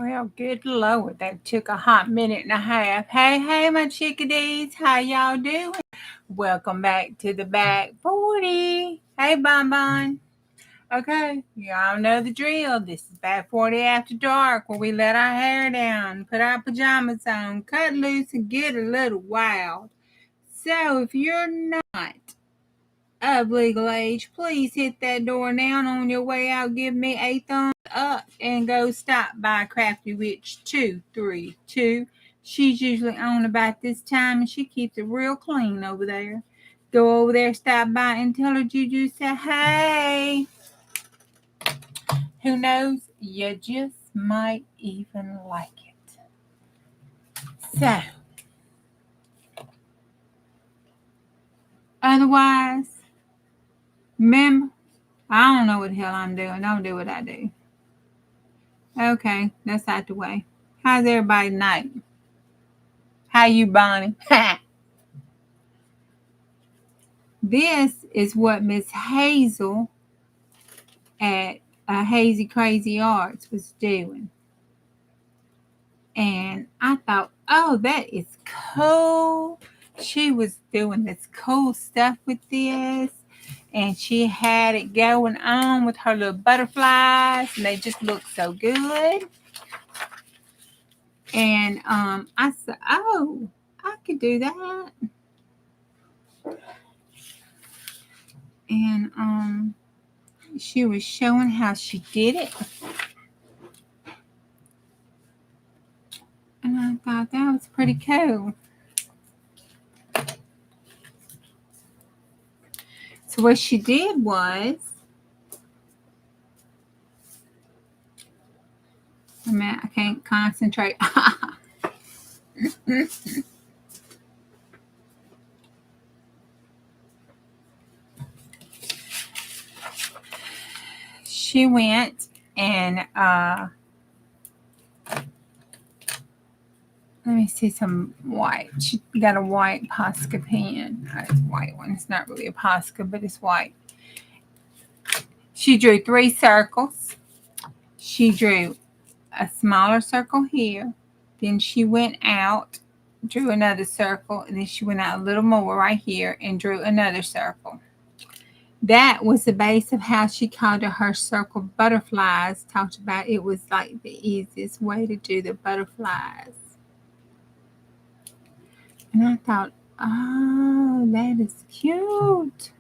Well, good Lord, that took a hot minute and a half. Hey, my chickadees, how y'all doing? Welcome back to the back 40. Hey, Bon. Okay, y'all know the drill. This is back 40 after dark, where we let our hair down, put our pajamas on, cut loose, and get a little wild. So, if you're not of legal age, please hit that door now, and on your way out, give me a thumbs up and go stop by Crafty Witch 232. She's usually on about this time and she keeps it real clean over there. Go over there, stop by, and tell her Juju said, hey. Who knows? You just might even like it. So, otherwise, remember, I don't know what the hell I'm doing. Don't do what I do. Okay, that's out the way. How's everybody tonight? How you, Bonnie? This is what Miss Hazel at Hazy Crazy Arts was doing. And I thought, oh, that is cool. She was doing this cool stuff with this. And she had it going on with her little butterflies. And they just look so good. And I said, oh, I could do that. And she was showing how she did it. And I thought that was pretty cool. So what she did was, I can't concentrate. She went and let me see some white. She got a white Posca pen. It's a white one. It's not really a Posca, but it's white. She drew 3 circles. She drew a smaller circle here. Then she went out, drew another circle, and then she went out a little more right here and drew another circle. That was the base of how she called her circle butterflies. Talked about it was like the easiest way to do the butterflies. And I thought, oh, that is cute.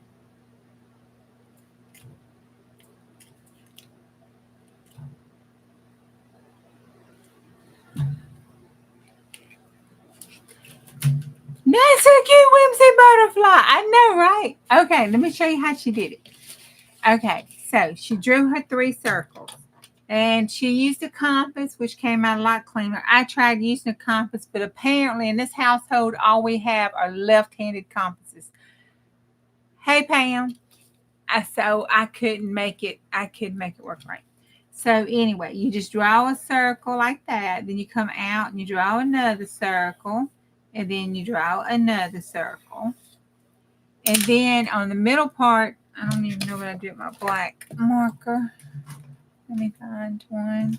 That's a cute whimsy butterfly. I know, right? Okay, let me show you how she did it. Okay, so she drew her 3 circles. And she used a compass, which came out a lot cleaner. I tried using a compass, but apparently in this household, all we have are left-handed compasses. Hey, Pam. So I couldn't make it. I couldn't make it work right. So anyway, you just draw a circle like that. Then you come out and you draw another circle. And then you draw another circle. And then on the middle part, I don't even know what I did with my black marker. Let me find one.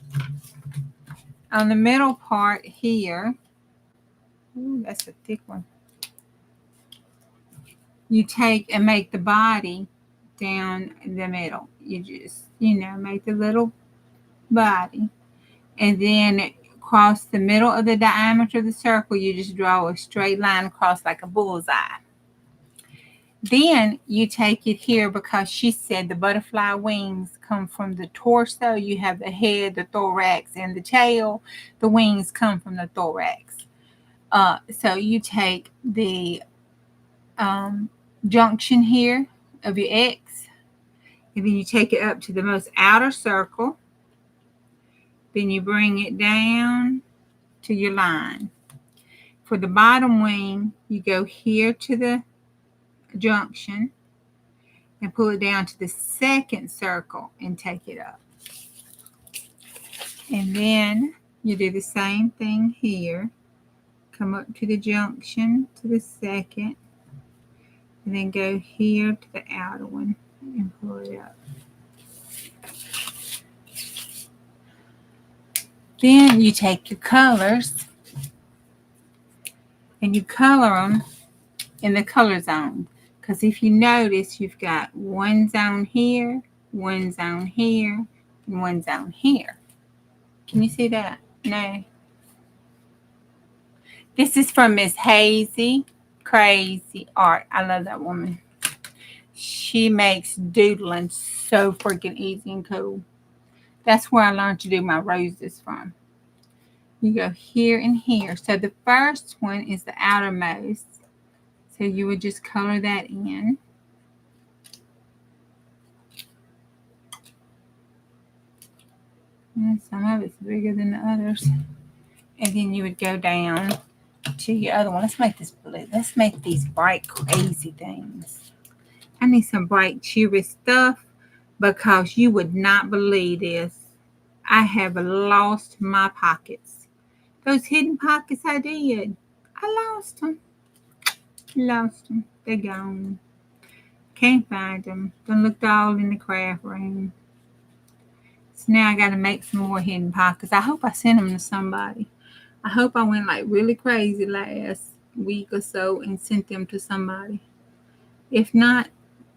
On the middle part here, ooh, that's a thick one. You take and make the body down the middle. You just, make the little body. And then across the middle of the diameter of the circle, you just draw a straight line across like a bullseye. Then you take it here because she said the butterfly wings come from the torso. You have the head, the thorax, and the tail. The wings come from the thorax. So you take the junction here of your X, and then you take it up to the most outer circle. Then you bring it down to your line. For the bottom wing, you go here to the junction and pull it down to the second circle and take it up. And then you do the same thing here. Come up to the junction to the second, and then go here to the outer one and pull it up. Then you take your colors and you color them in the color zone. Because if you notice, you've got one zone here, one zone here, and one zone here. Can you see that? No. This is from Miss Hazy Crazy Art. I love that woman. She makes doodling so freaking easy and cool. That's where I learned to do my roses from. You go here and here. So the first one is the outermost. So you would just color that in. And some of it's bigger than the others. And then you would go down to your other one. Let's make this blue. Let's make these bright, crazy things. I need some bright, cheery stuff because you would not believe this. I have lost my pockets. Those hidden pockets I did. I lost them. Lost them. They're gone. Can't find them. Done looked all in the craft room. So now I got to make some more hidden pockets. I hope I sent them to somebody. I hope I went like really crazy last week or so and sent them to somebody. If not,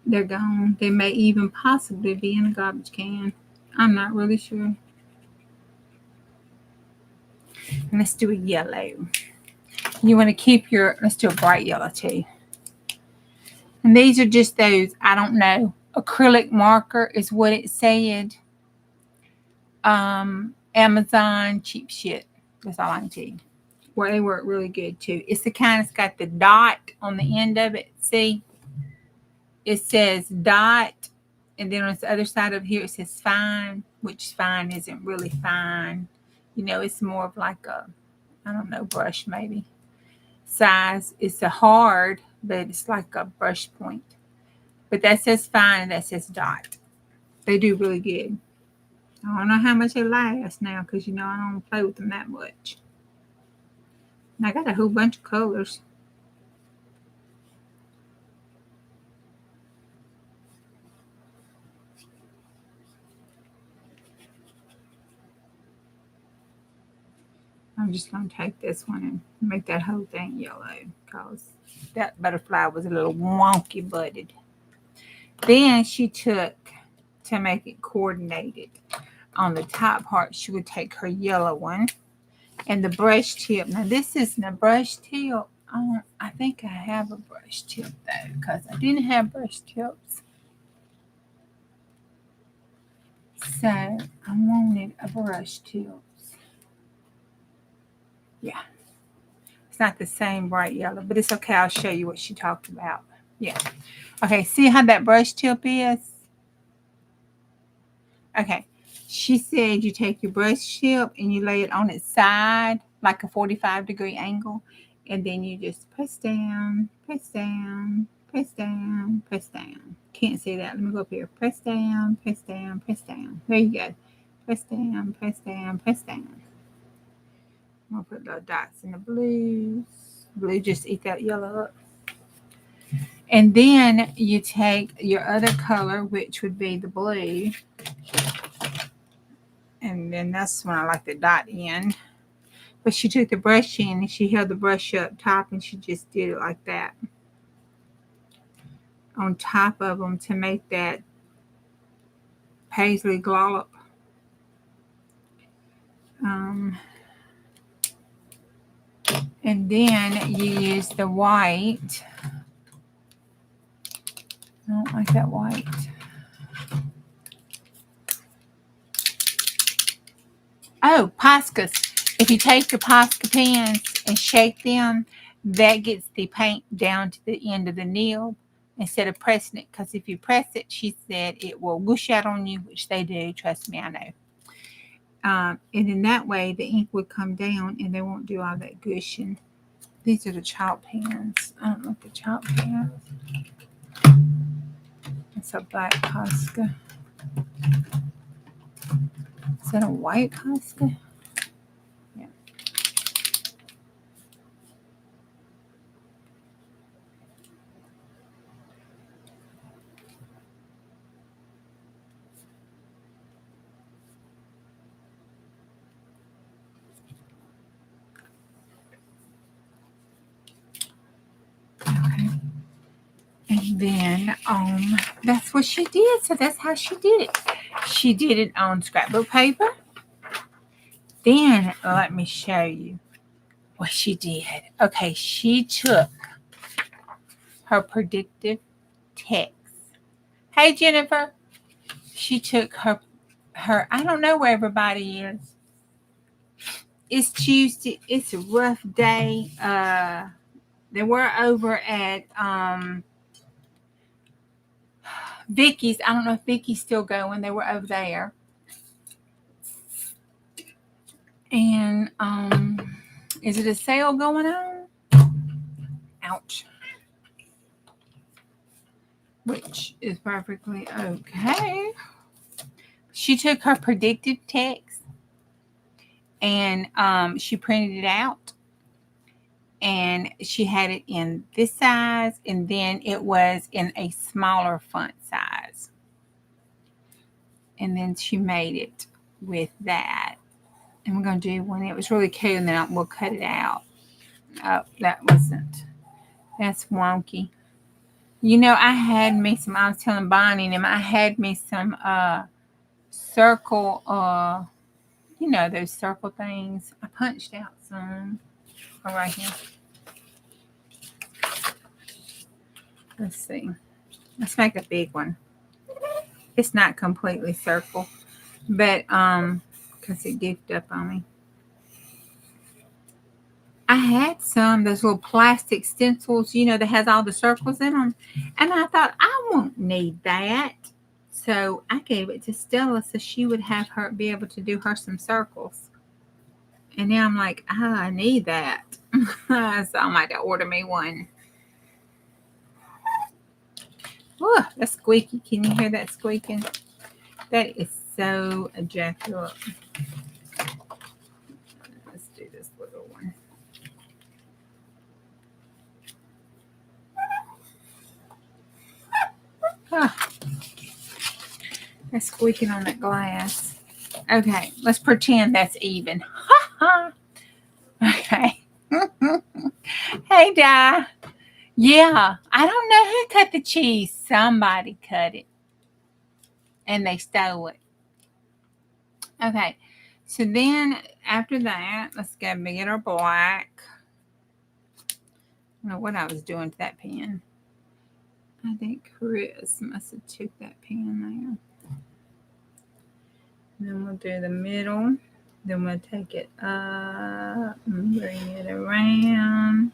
they're gone. They may even possibly be in a garbage can. I'm not really sure. And let's do a yellow. You want to keep your, let's do a bright yellow too. And these are just those, I don't know, acrylic marker is what it said. Amazon cheap shit. That's all I can tell you. Well, they work really good too. It's the kind that's got the dot on the end of it. See? It says dot, and then on the other side of here it says fine, which fine isn't really fine. You know, it's more of like a, I don't know, brush maybe. Size. It's a hard, but it's like a brush point. But that says fine and that says dot. They do really good. I don't know how much they last now because, you know, I don't play with them that much. And I got a whole bunch of colors. I'm just going to take this one and make that whole thing yellow because that butterfly was a little wonky butted. Then she took, to make it coordinated, on the top part, she would take her yellow one and the brush tip. Now, this isn't a brush tip. I think I have a brush tip, though, because I didn't have brush tips. So, I wanted a brush tip. Yeah. It's not the same bright yellow, but it's okay. I'll show you what she talked about. Yeah. Okay, see how that brush tip is? Okay. She said you take your brush tip and you lay it on its side, like a 45-degree angle, and then you just press down, press down, press down, press down. Can't see that. Let me go up here. Press down, press down, press down. There you go. Press down, press down, press down. I'm going to put little dots in the blues. Blue just eat that yellow up. And then you take your other color, which would be the blue. And then that's when I like the dot in. But she took the brush in and she held the brush up top and she just did it like that on top of them to make that paisley glop. And then you use the white. I don't like that white. Oh, Poscas. If you take your Posca pens and shake them, that gets the paint down to the end of the nib instead of pressing it. Because if you press it, she said it will whoosh out on you, which they do. Trust me, I know. And in that way, the ink would come down and they won't do all that gushing. These are the chalk pens. I don't like the chalk pens. It's a black Posca. Is that a white Posca? Yeah. then that's what she did. So that's how she did it. She did it on scrapbook paper. Then let me show you what she did. Okay, she took her predictive text. Hey Jennifer. She took her I don't know where everybody is. It's Tuesday. It's a rough day. They were over at Vicky's. I don't know if Vicky's still going. They were over there. And is it a sale going on? Ouch. Which is perfectly okay. She took her predictive text and she printed it out. And she had it in this size, and then it was in a smaller font size. And then she made it with that. And we're going to do one. It was really cool, and then we'll cut it out. Oh, that wasn't. That's wonky. You know, I was telling Bonnie and them, I had me some circle, you know, those circle things. I punched out some. Oh, right here. Let's see. Let's make a big one. It's not completely circle, but because it goofed up on me. I had those little plastic stencils, you know, that has all the circles in them. And I thought, I won't need that. So I gave it to Stella so she would be able to do her some circles. And now I'm like, I need that. So I might order me one. Oh, that's squeaky. Can you hear that squeaking? That is so ejaculate. Let's do this little one. Oh, that's squeaking on that glass. Okay, let's pretend that's even. Okay. Hey, Di. Yeah, I don't know who cut the cheese. Somebody cut it. And they stole it. Okay, so then after that, let's go get our black. I don't know what I was doing to that pen. I think Chris must have took that pen there. Then we'll do the middle. Then we'll take it up and bring it around.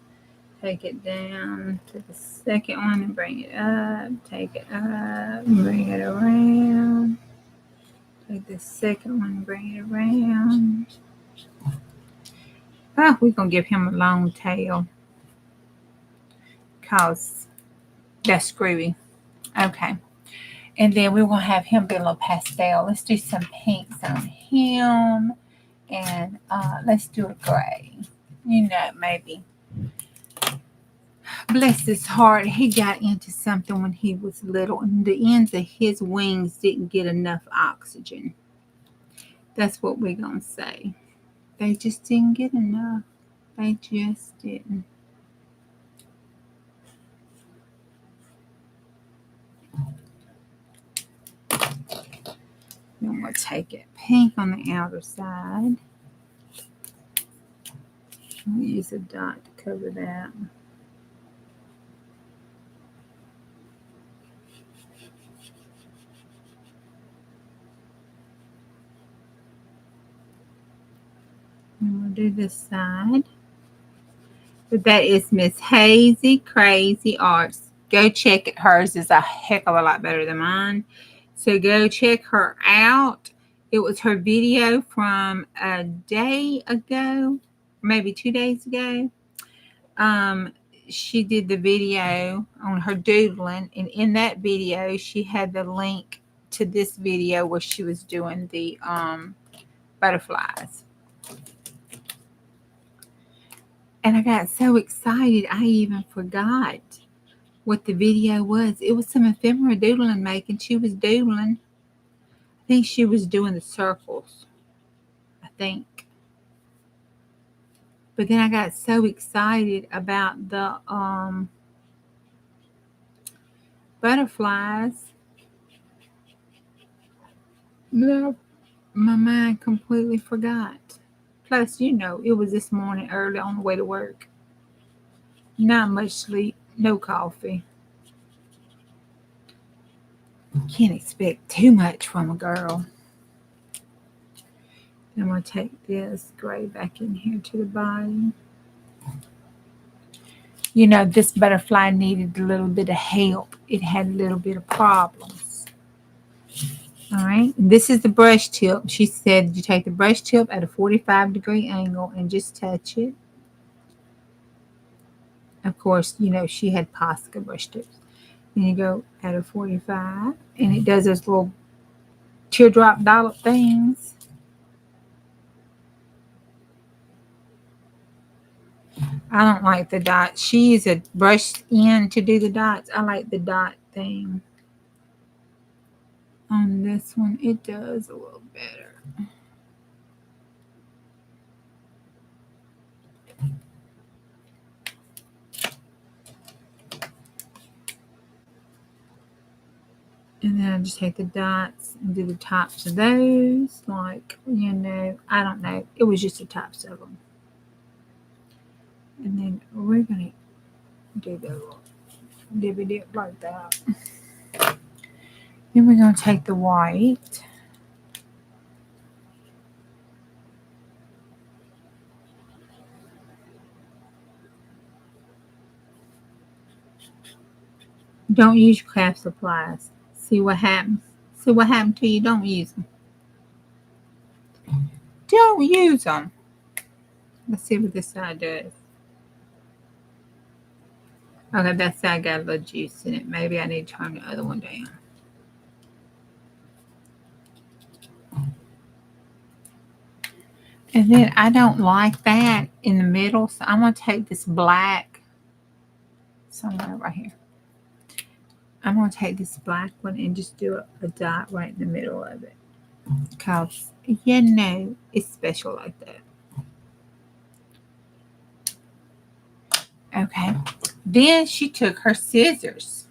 Take it down to the second one and bring it up. Take it up and bring it around. Take the second one and bring it around. Oh, we're going to give him a long tail because that's screwy. Okay. And then we're going to have him be a little pastel. Let's do some pinks on him. And let's do a gray. You know, maybe. Bless his heart. He got into something when he was little. And the ends of his wings didn't get enough oxygen. That's what we're going to say. They just didn't get enough. They just didn't. Then we'll take it pink on the outer side. We'll use a dot to cover that. And we'll do this side. But that is Miss Hazy Crazy Arts. Go check it. Hers is a heck of a lot better than mine. So go check her out. It was her video from a day ago, maybe 2 days ago. She did the video on her doodling, and in that video she had the link to this video where she was doing the butterflies. And I got so excited I even forgot what the video was. It was some ephemera doodling making. She was doodling. I think she was doing the circles. I think. But then I got so excited about the butterflies. No, my mind completely forgot. Plus, it was this morning early on the way to work. Not much sleep, no coffee. Can't expect too much from a girl. I'm going to take this gray back in here to the bottom. This butterfly needed a little bit of help. It had a little bit of problems. All right. And this is the brush tip. She said you take the brush tip at a 45-degree angle and just touch it. Of course, she had Posca brush tips. Then you go at a 45, and it does those little teardrop dollop things. I don't like the dots. She used a brush in to do the dots. I like the dot thing. On this one, it does a little better. And then I just take the dots and do the tops of those. Like, I don't know. It was just the tops of them. And then we're going to do the little dibby dip like that. Then we're going to take the white. Don't use your craft supplies. See what happens. See what happened to you. Don't use them. Don't use them. Let's see what this side does. Okay, that side got a little juice in it. Maybe I need to turn the other one down. And then I don't like that in the middle, so I'm going to take this black somewhere right here. I'm going to take this black one and just do a dot right in the middle of it. Because, it's special like that. Okay. Then she took her scissors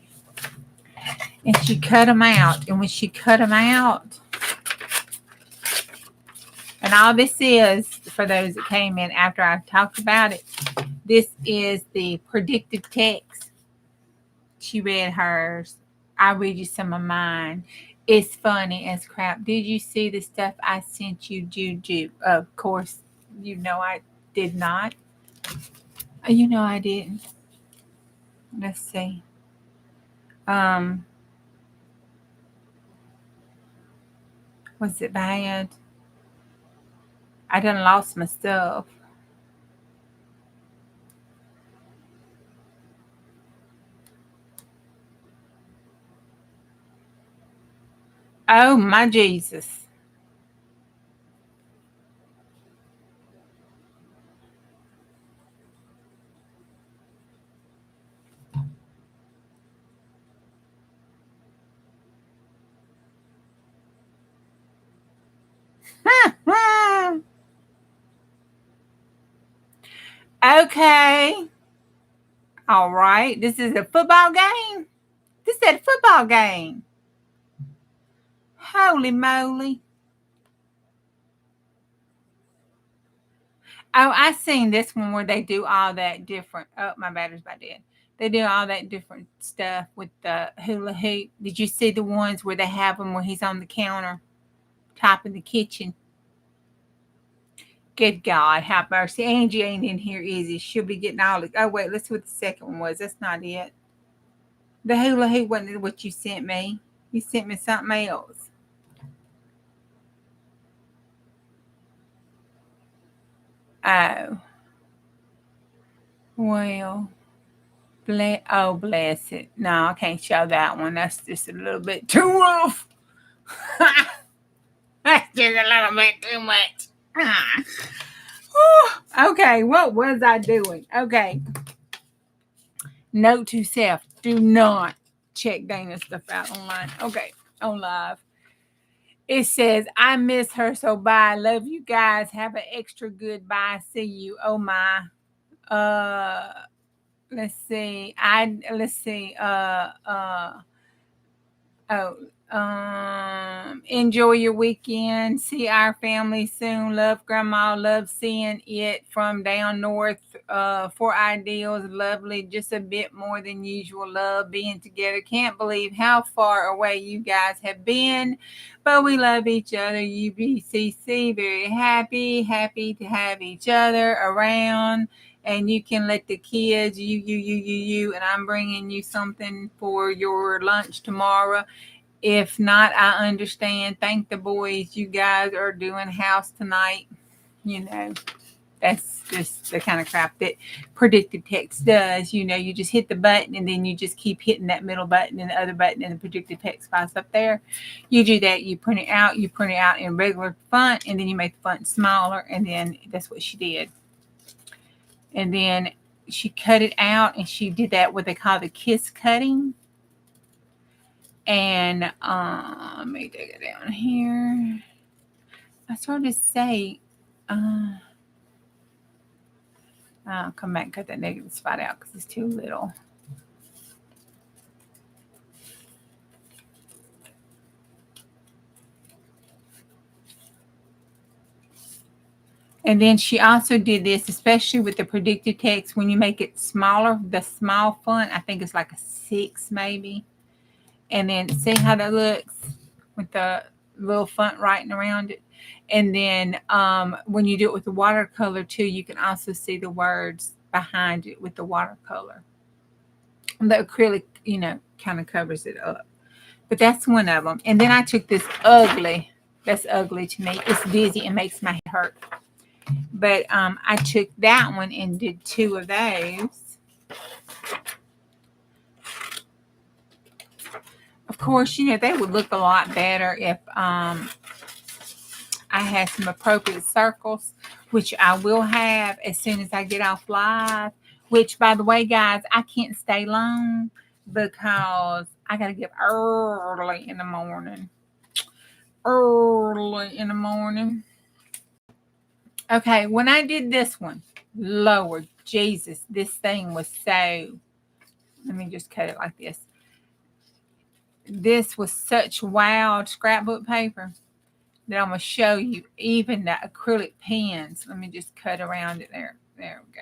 and she cut them out. And when she cut them out, and all this is, for those that came in after I talked about it, this is the predictive text. She read hers. I'll read you some of mine. It's funny as crap. Did you see the stuff I sent you, Juju? Of course, I did not. I didn't. Let's see. Was it bad? I done lost my stuff. Oh my Jesus. Okay. All right. This is a football game. This is a football game. Holy moly. Oh, I seen this one where they do all that different. Oh, my battery's about dead. They do all that different stuff with the hula hoop. Did you see the ones where they have him where he's on the counter, top of the kitchen? Good God, have mercy. Angie ain't in here easy. She'll be getting all the. Oh, wait, let's see what the second one was. That's not it. The hula hoop wasn't what you sent me. You sent me something else. Oh. Well. Bless it. No, I can't show that one. That's just a little bit too rough. That's just a little bit too much. Okay, what was I doing? Okay. Note to self, do not check Dana's stuff out online. Okay, on live. It says, I miss her, so bye. Love you guys. Have an extra good bye. See you. Oh my. Let's see. Oh, enjoy your weekend. See our family soon. Love grandma. Love seeing it from down north. For ideals, lovely. Just a bit more than usual. Love being together. Can't believe how far away you guys have been, but we love each other. UBCC, very happy to have each other around. And you can let the kids, you, and I'm bringing you something for your lunch tomorrow. If not, I understand. Thank the boys. You guys are doing house tonight. You know, that's just the kind of crap that predictive text does. You know, you just hit the button and then you just keep hitting that middle button and the other button and the predictive text pops up there. You do that, you print it out in regular font, and then you make the font smaller, and then that's what she did. And then she cut it out, and she did that what they call the kiss cutting. And let me take it down here. I started to say, I'll come back and cut that negative spot out because it's too little. And then she also did this, especially with the predictive text, when you make it smaller, the small font, I think it's like a 6 maybe. And then see how that looks with the little font writing around it. And then when you do it with the watercolor too, you can also see the words behind it with the watercolor. The acrylic, kind of covers it up. But that's one of them. And then I took this ugly. That's ugly to me. It's dizzy and makes my head hurt. But I took that one and did 2 of those. Of course, they would look a lot better if I had some appropriate circles, which I will have as soon as I get off live. Which, by the way, guys, I can't stay long because I got to get early in the morning. Okay, when I did this one, Lord Jesus, this thing was so, let me just cut it like this. This was such wild scrapbook paper that I'm going to show you even the acrylic pens. Let me just cut around it there. There we go.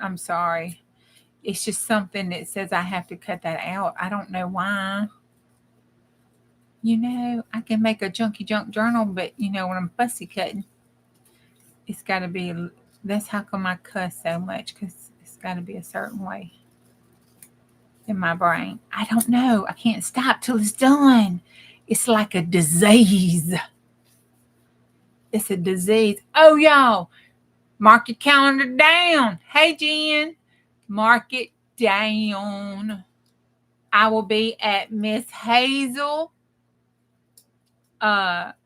I'm sorry. It's just something that says I have to cut that out. I don't know why. I can make a junky junk journal, but when I'm fussy cutting, it's got to be, that's how come I cuss so much, because it's got to be a certain way in my brain. I don't know. I can't stop till it's done. It's like a disease. It's a disease. Oh, y'all, mark your calendar down. Hey, Jen, mark it down. I will be at Miss Hazel Anaka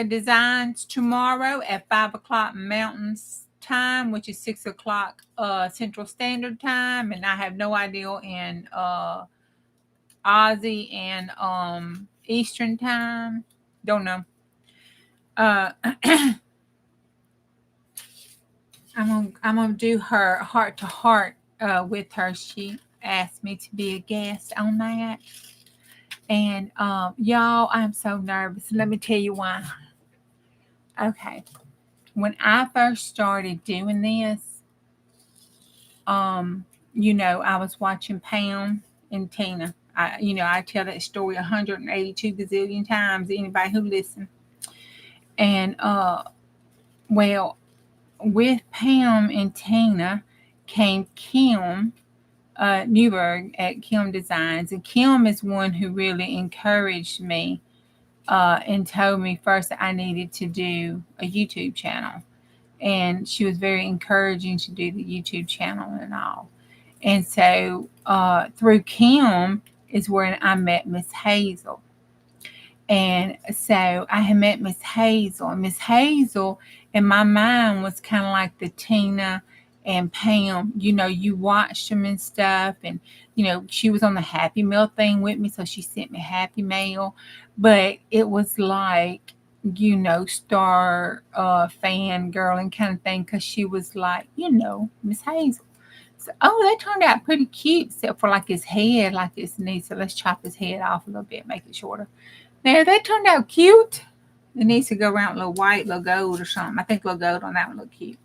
Designs tomorrow at 5 o'clock Mountain Time, which is 6 o'clock Central Standard Time. And I have no idea in Aussie and Eastern Time. Don't know. I'm gonna do her heart to heart with her. She asked me to be a guest on that. And y'all, I'm so nervous. Let me tell you why. Okay. When I first started doing this, I was watching Pam and Tina. I tell that story 182 gazillion times to anybody who listens. And well, with Pam and Tina came Kim Newberg at Kim Designs. And Kim is one who really encouraged me and told me first that I needed to do a YouTube channel. And she was very encouraging to do the YouTube channel and all. And so through Kim is where I met Miss Hazel. And so I had met Miss Hazel. And Miss Hazel, in my mind, was kind of like the Tina and Pam. You watched them and stuff. And, she was on the Happy Meal thing with me. So she sent me Happy Meal. But it was like, star fangirling kind of thing. Because she was like, Miss Hazel. So, oh, that turned out pretty cute, except for like his head, like this needs. So let's chop his head off a little bit, make it shorter. There, that turned out cute. It needs to go around a little white, a little gold or something. I think a little gold on that one look cute.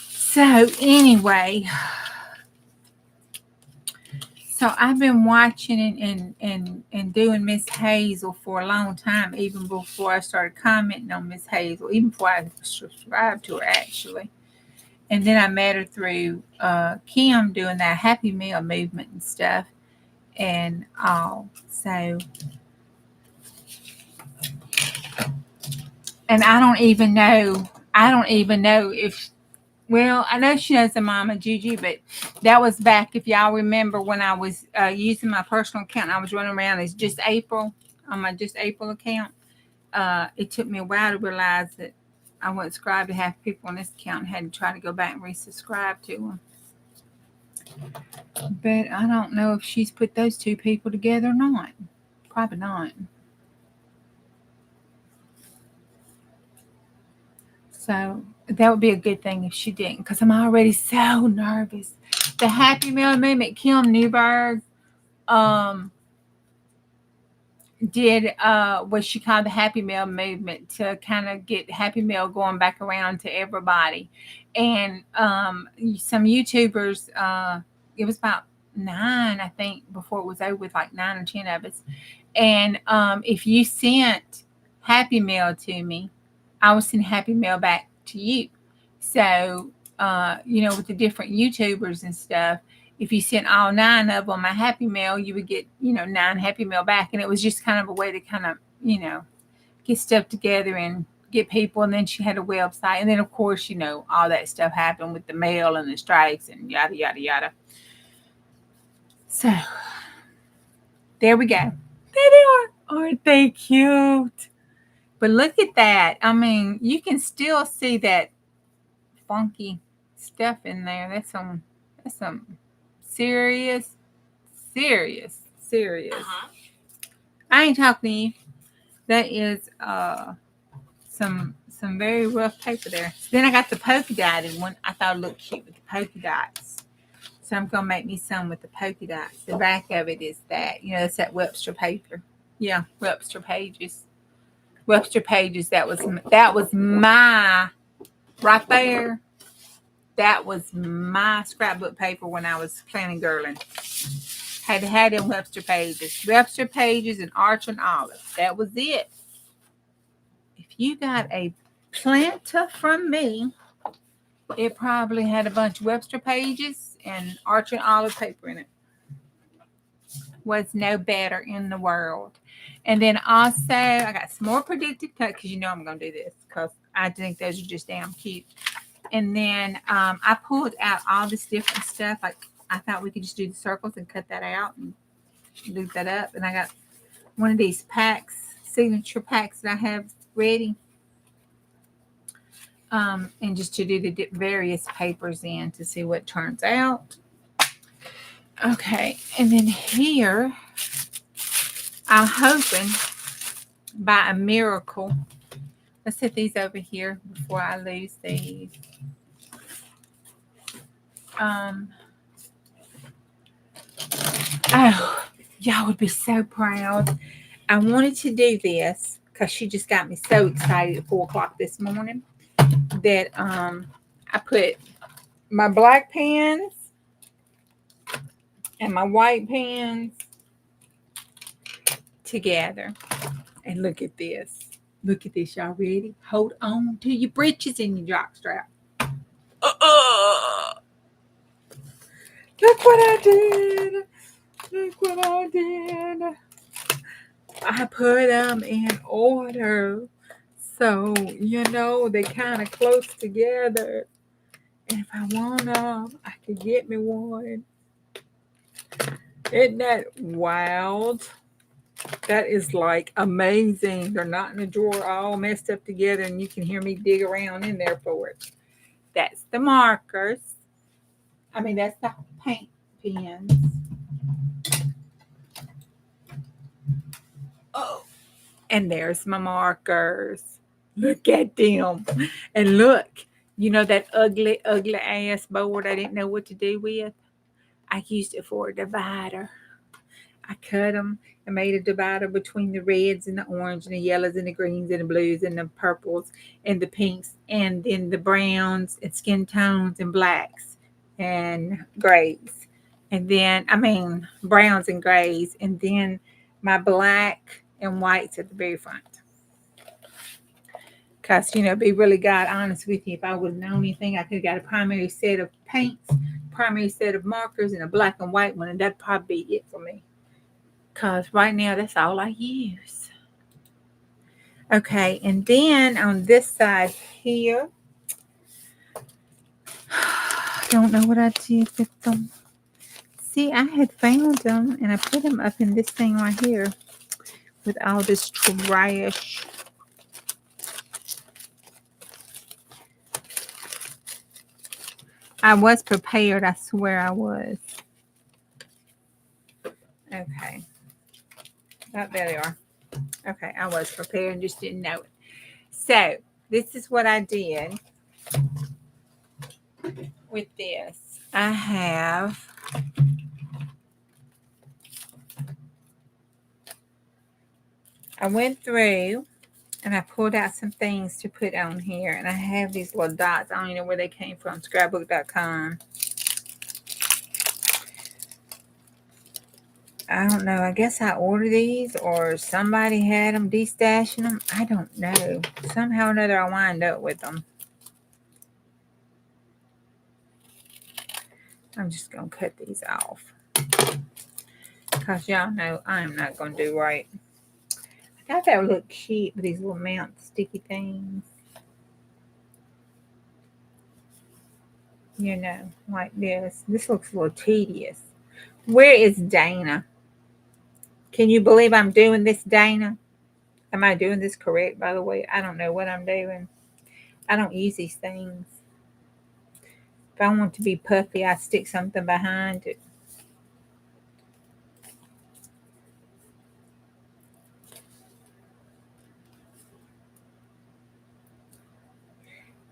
So anyway, so I've been watching and doing Miss Hazel for a long time, even before I started commenting on Miss Hazel, even before I subscribed to her actually. And then I met her through Kim doing that Happy Meal movement and stuff. And so, and I don't even know if, well, I know she knows the mama Juju, but that was back, if y'all remember, when I was using my personal account. I was running around as Just April on my Just April account. It took me a while to realize that I wasn't subscribed to half people on this account and had to try to go back and resubscribe to them. But I don't know if she's put those two people together or not. Probably not. So that would be a good thing if she didn't, because I'm already so nervous. The Happy Meal movement, Kim Newberg did what she called the Happy Meal movement to kind of get Happy Meal going back around to everybody. And some YouTubers, it was about 9, I think, before it was over with, like 9 or 10 of us. And if you sent Happy Meal to me, I would send Happy Meal back to you. So, with the different YouTubers and stuff, if you sent all 9 of them a Happy Meal, you would get, 9 Happy Meal back. And it was just kind of a way to kind of, get stuff together and get people. And then she had a website. And then, of course, all that stuff happened with the mail and the strikes and yada, yada, yada. So, there we go. There they are. Aren't they cute? But look at that. I mean, you can still see that funky stuff in there. That's some serious. I ain't talking to you. That is some very rough paper there. Then I got the polka dotted one. I thought it looked cute with the polka dots. So I'm gonna make me some with the polka dots. The back of it is that, it's that Webster paper. Yeah, Webster pages. Webster pages. That was my right there. That was my scrapbook paper when I was planning girling. Had to have them Webster pages and Arch and Olive. That was it. If you got a planter from me, it probably had a bunch of Webster pages and Arch and Olive paper in it. Was no better in the world. And then also, I got some more predictive cut, because I'm going to do this because I think those are just damn cute. And then I pulled out all this different stuff. Like, I thought we could just do the circles and cut that out and loop that up. And I got one of these packs, signature packs that I have ready. And just to do the various papers in to see what turns out. Okay, and then here, I'm hoping by a miracle. Let's set these over here before I lose these. Oh, y'all would be so proud. I wanted to do this because she just got me so excited at 4:00 this morning that I put my black pens and my white pens together. And look at this. Look at this, y'all ready? Hold on to your britches and your jockstrap. Look what I did. I put them in order. So, they kind of close together. And if I want them, I can get me one. Isn't that wild? That is like amazing. They're not in a drawer all messed up together, and you can hear me dig around in there for it. That's the markers. That's the paint pens. Oh, and there's my markers. Look at them. And look, You know that ugly, ugly ass board I didn't know what to do with? I used it for a divider. I cut them and made a divider between the reds and the orange and the yellows and the greens and the blues and the purples and the pinks and then the browns and skin tones and blacks and grays. And then, browns and grays. And then my black and whites at the very front. Because, be really God honest with you, if I would have known anything, I could have got a primary set of paints, primary set of markers, and a black and white one, and that'd probably be it for me. Because right now, that's all I use. Okay, and then on this side here, I don't know what I did with them. See, I had found them, and I put them up in this thing right here with all this trash. I was prepared. I swear I was. Okay. Oh, there they are. Okay, I was prepared and just didn't know it. So, this is what I did with this. I went through and I pulled out some things to put on here. And I have these little dots. I don't even know where they came from. Scrapbook.com. I don't know. I guess I ordered these or somebody had them, destashing them. I don't know. Somehow or another, I wind up with them. I'm just going to cut these off. Because y'all know I am not going to do right. I thought that would look cute with these little mount sticky things. Like this. This looks a little tedious. Where is Dana? Can you believe I'm doing this, Dana? Am I doing this correct, by the way? I don't know what I'm doing. I don't use these things. If I want to be puffy, I stick something behind it.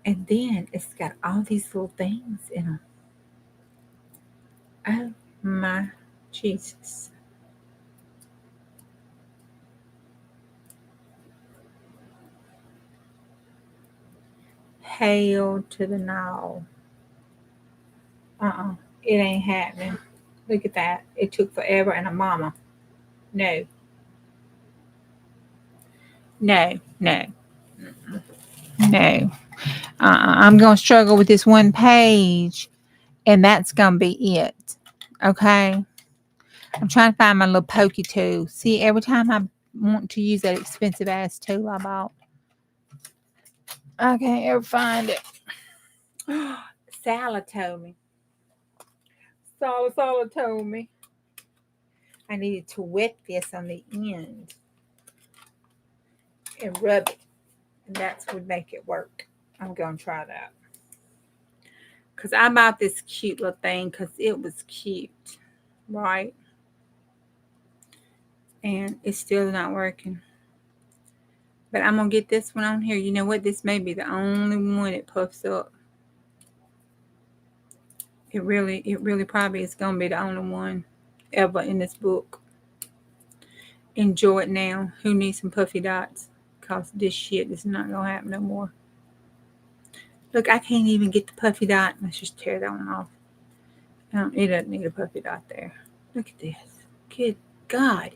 And then it's got all these little things in them. Oh my Jesus. Hail to the no. It ain't happening. Look at that. It took forever and a mama. No. No. I'm going to struggle with this one page, and that's going to be it. Okay? I'm trying to find my little pokey tool. See, every time I want to use that expensive ass tool I bought, I can't ever find it. Sally told me. Sally told me I needed to wet this on the end and rub it. And that's would make it work. I'm going to try that. Because I bought this cute little thing because it was cute. Right? And it's still not working. But I'm going to get this one on here. You know what? This may be the only one that puffs up. It really probably is going to be the only one ever in this book. Enjoy it now. Who needs some puffy dots? Because this shit is not going to happen no more. Look, I can't even get the puffy dot. Let's just tear that one off. It doesn't need a puffy dot there. Look at this. Good God.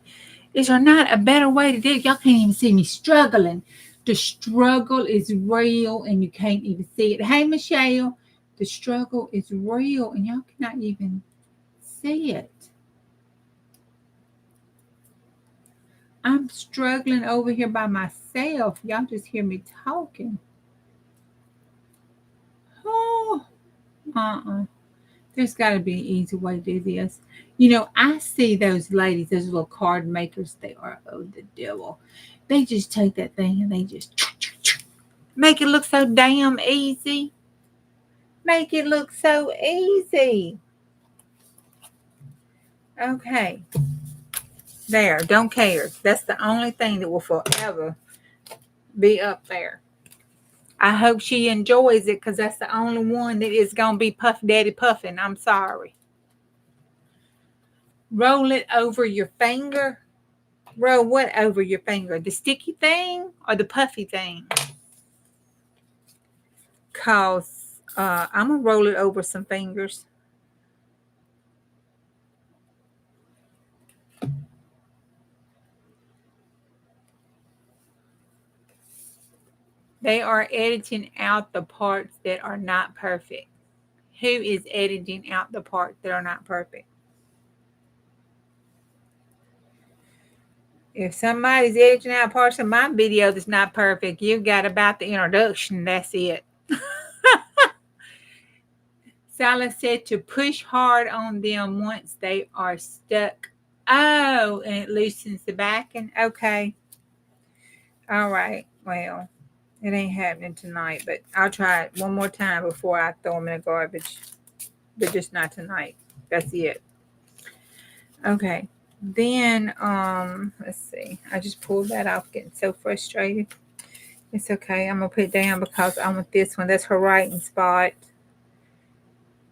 Is there not a better way to do it? Y'all can't even see me struggling. The struggle is real and you can't even see it. Hey, Michelle, the struggle is real and y'all cannot even see it. I'm struggling over here by myself. Y'all just hear me talking. Oh, There's got to be an easy way to do this. I see those ladies, those little card makers, they are the devil. They just take that thing and they just make it look so damn easy. Make it look so easy. Okay. There, don't care. That's the only thing that will forever be up there. I hope she enjoys it because that's the only one that is going to be Puff Daddy puffing. I'm sorry. Roll it over your finger. Roll what over your finger? The sticky thing or the puffy thing? Because I'm going to roll it over some fingers. They are editing out the parts that are not perfect. Who is editing out the parts that are not perfect? If somebody's editing out parts of my video that's not perfect, you've got about the introduction. That's it. Sally said to push hard on them once they are stuck. Oh, and it loosens the backing. Okay. All right. Well, it ain't happening tonight, but I'll try it one more time before I throw them in the garbage. But just not tonight. That's it. Okay. Then let's see. I just pulled that off, getting so frustrated. It's okay. I'm gonna put it down because I want this one. That's her writing spot.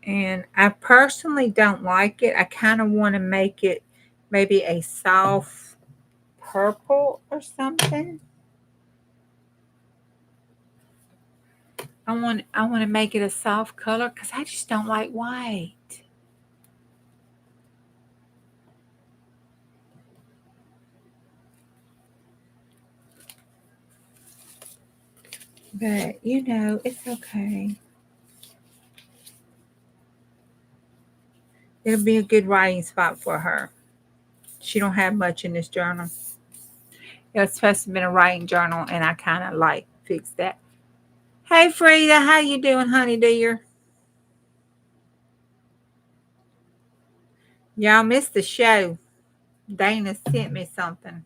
And I personally don't like it. I kind of want to make it maybe a soft purple or something. I want to make it a soft color because I just don't like white. But you know, it's okay. It'll be a good writing spot for her. She don't have much in this journal. It was supposed to have been a writing journal, and I kind of like fixed that. Hey Frida, how you doing, honey dear? Y'all missed the show. Dana sent me something.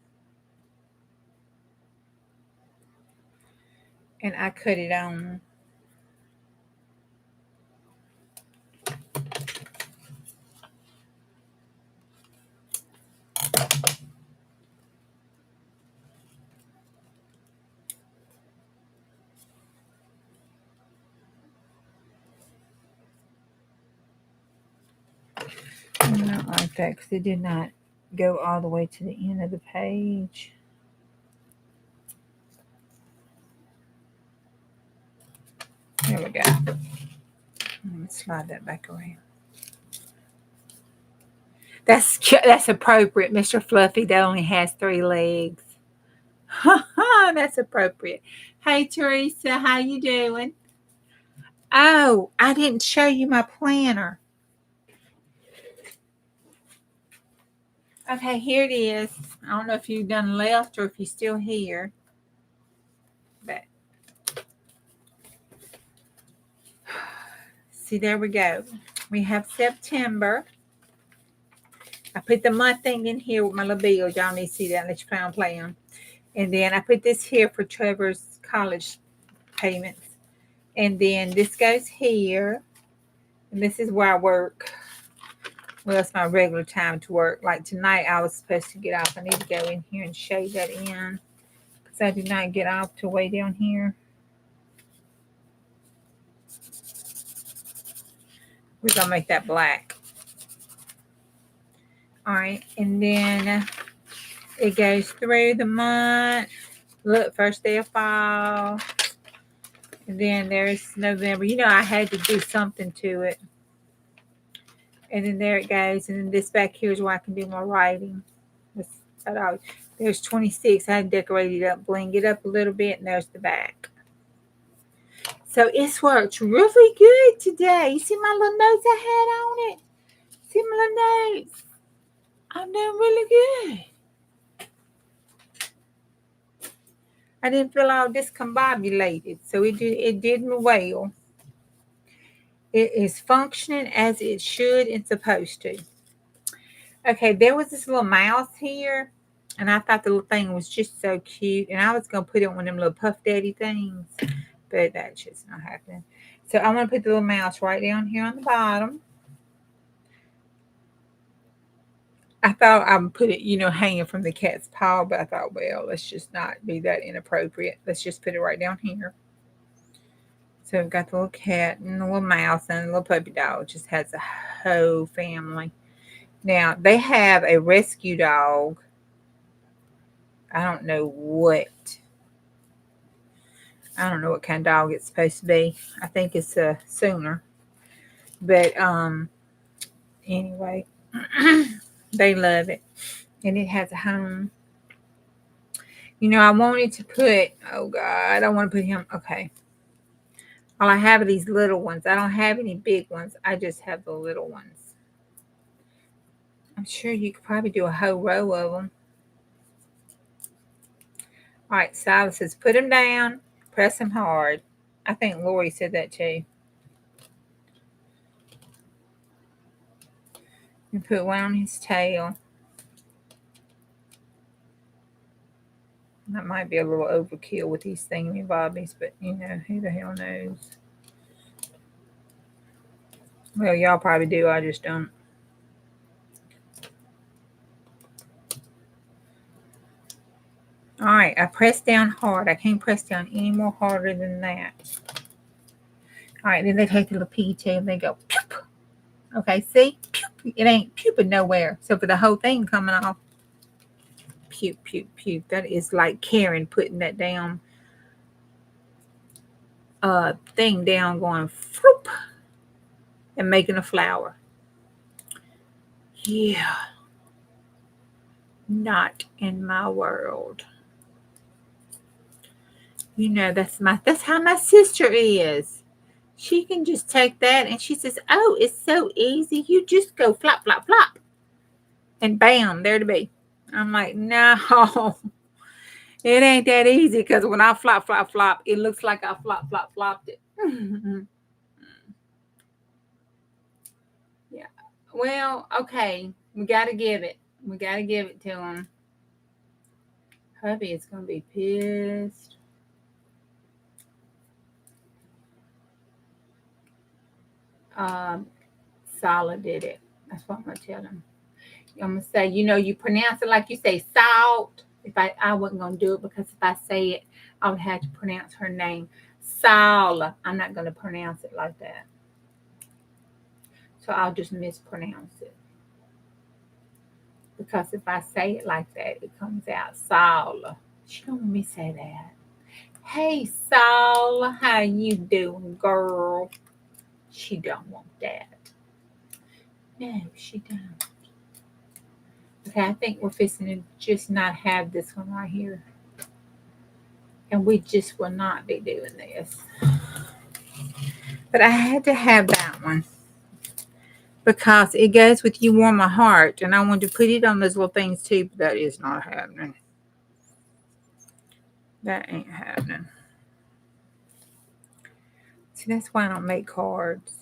And I cut it on. I don't like that because it did not go all the way to the end of the page. There we go. Let me slide that back around. That's appropriate, Mr. Fluffy. That only has 3 legs. That's appropriate. Hey Teresa, how you doing? Oh, I didn't show you my planner. Okay, here it is. I don't know if you've done left or if you're still here. But see, there we go. We have September. I put the month thing in here with my little bills. Y'all need to see that. Let you plan on playing. And then I put this here for Trevor's college payments. And then this goes here. And this is where I work. Well, it's my regular time to work. Like tonight, I was supposed to get off. I need to go in here and shade that in. Because I did not get off till way down here. We're going to make that black. All right. And then it goes through the month. Look, first day of fall. And then there's November. You know, I had to do something to it. And then there it goes. And then this back here is where I can do my writing. There's 26. I decorated it up, bling it up a little bit, and there's the back. So it's worked really good today. You see my little notes I had on it? See my little notes? I'm doing really good. I didn't feel all discombobulated, so it did me well. It is functioning as it should and supposed to. Okay, there was this little mouse here, and I thought the little thing was just so cute, and I was going to put it on one of them little Puff Daddy things, but that's just not happening. So I'm going to put the little mouse right down here on the bottom. I thought I would put it, hanging from the cat's paw, but I thought, well, let's just not be that inappropriate. Let's just put it right down here. So we've got the little cat and the little mouse and the little puppy dog. Just has a whole family. Now, they have a rescue dog. I don't know what kind of dog it's supposed to be. I think it's a Sooner. But anyway, they love it. And it has a home. You know, I wanted to put, oh God, I don't want to put him, okay. All I have are these little ones. I don't have any big ones. I just have the little ones. I'm sure you could probably do a whole row of them. All right, Silas says, put him down, press him hard. I think Lori said that too. And put one on his tail. That might be a little overkill with these thingy bobbies, but you know, who the hell knows? Well, y'all probably do. I just don't. All right, I pressed down hard. I can't press down any more harder than that. All right, then they take the little piggy tail and they go, poop. Okay, see? Poop. It ain't pooping nowhere. So for the whole thing coming off, puke, puke, puke. That is like Karen putting that down thing down, going floop, and making a flower. Yeah. Not in my world. You know, that's how my sister is. She can just take that and she says, oh, it's so easy. You just go flop, flop, flop. And bam, there to be. I'm like, no, it ain't that easy, because when I flop, flop, flop, it looks like I flop, flop, flopped it. Yeah. Well, okay. We got to give it. We got to give it to him. Hubby is going to be pissed. Solid did it. That's what I'm going to tell him. I'm going to say, you know, you pronounce it like you say salt. If I wasn't going to do it, because if I say it, I would have to pronounce her name. Sala. I'm not going to pronounce it like that. So I'll just mispronounce it. Because if I say it like that, it comes out Sala. She don't want me to say that. Hey, Sala, how you doing, girl? She don't want that. No, she don't. Okay, I think we're fixing to just not have this one right here. And we just will not be doing this. But I had to have that one, because it goes with You Warm My Heart. And I wanted to put it on those little things too, but that is not happening. That ain't happening. See, that's why I don't make cards.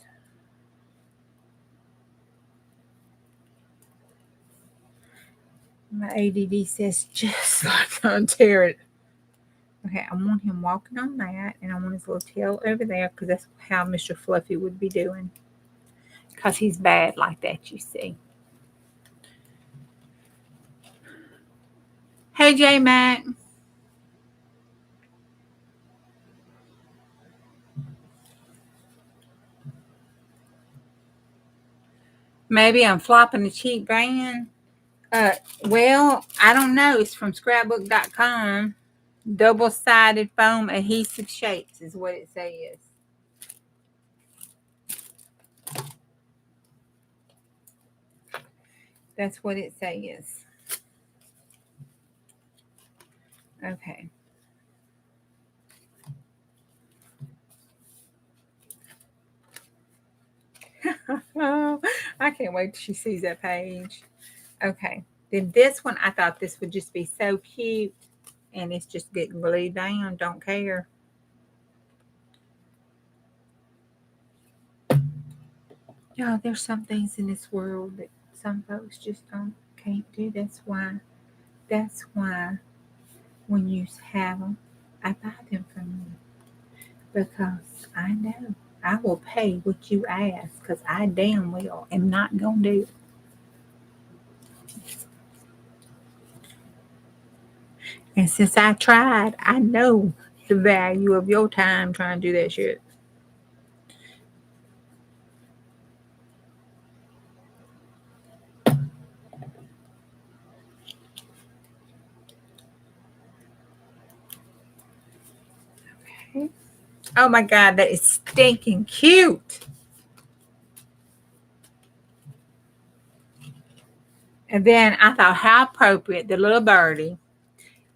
My ADD says just like tear it. Okay, I want him walking on that, and I want his little tail over there, because that's how Mr. Fluffy would be doing. Because he's bad like that, you see. Hey, J Mac. Maybe I'm flopping a cheap brand. Well, I don't know. It's from scrapbook.com. Double-sided foam adhesive shapes is what it says. That's what it says. Okay. I can't wait till she sees that page. Okay. Then this one, I thought this would just be so cute. And it's just getting glued down. Don't care. Yeah, there's some things in this world that some folks just can't do. That's why when you have them, I buy them from you. Because I know I will pay what you ask, because I damn well am not going to do it. And since I tried, I know the value of your time trying to do that shit. Okay. Oh my God, that is stinking cute. And then I thought, how appropriate, the little birdie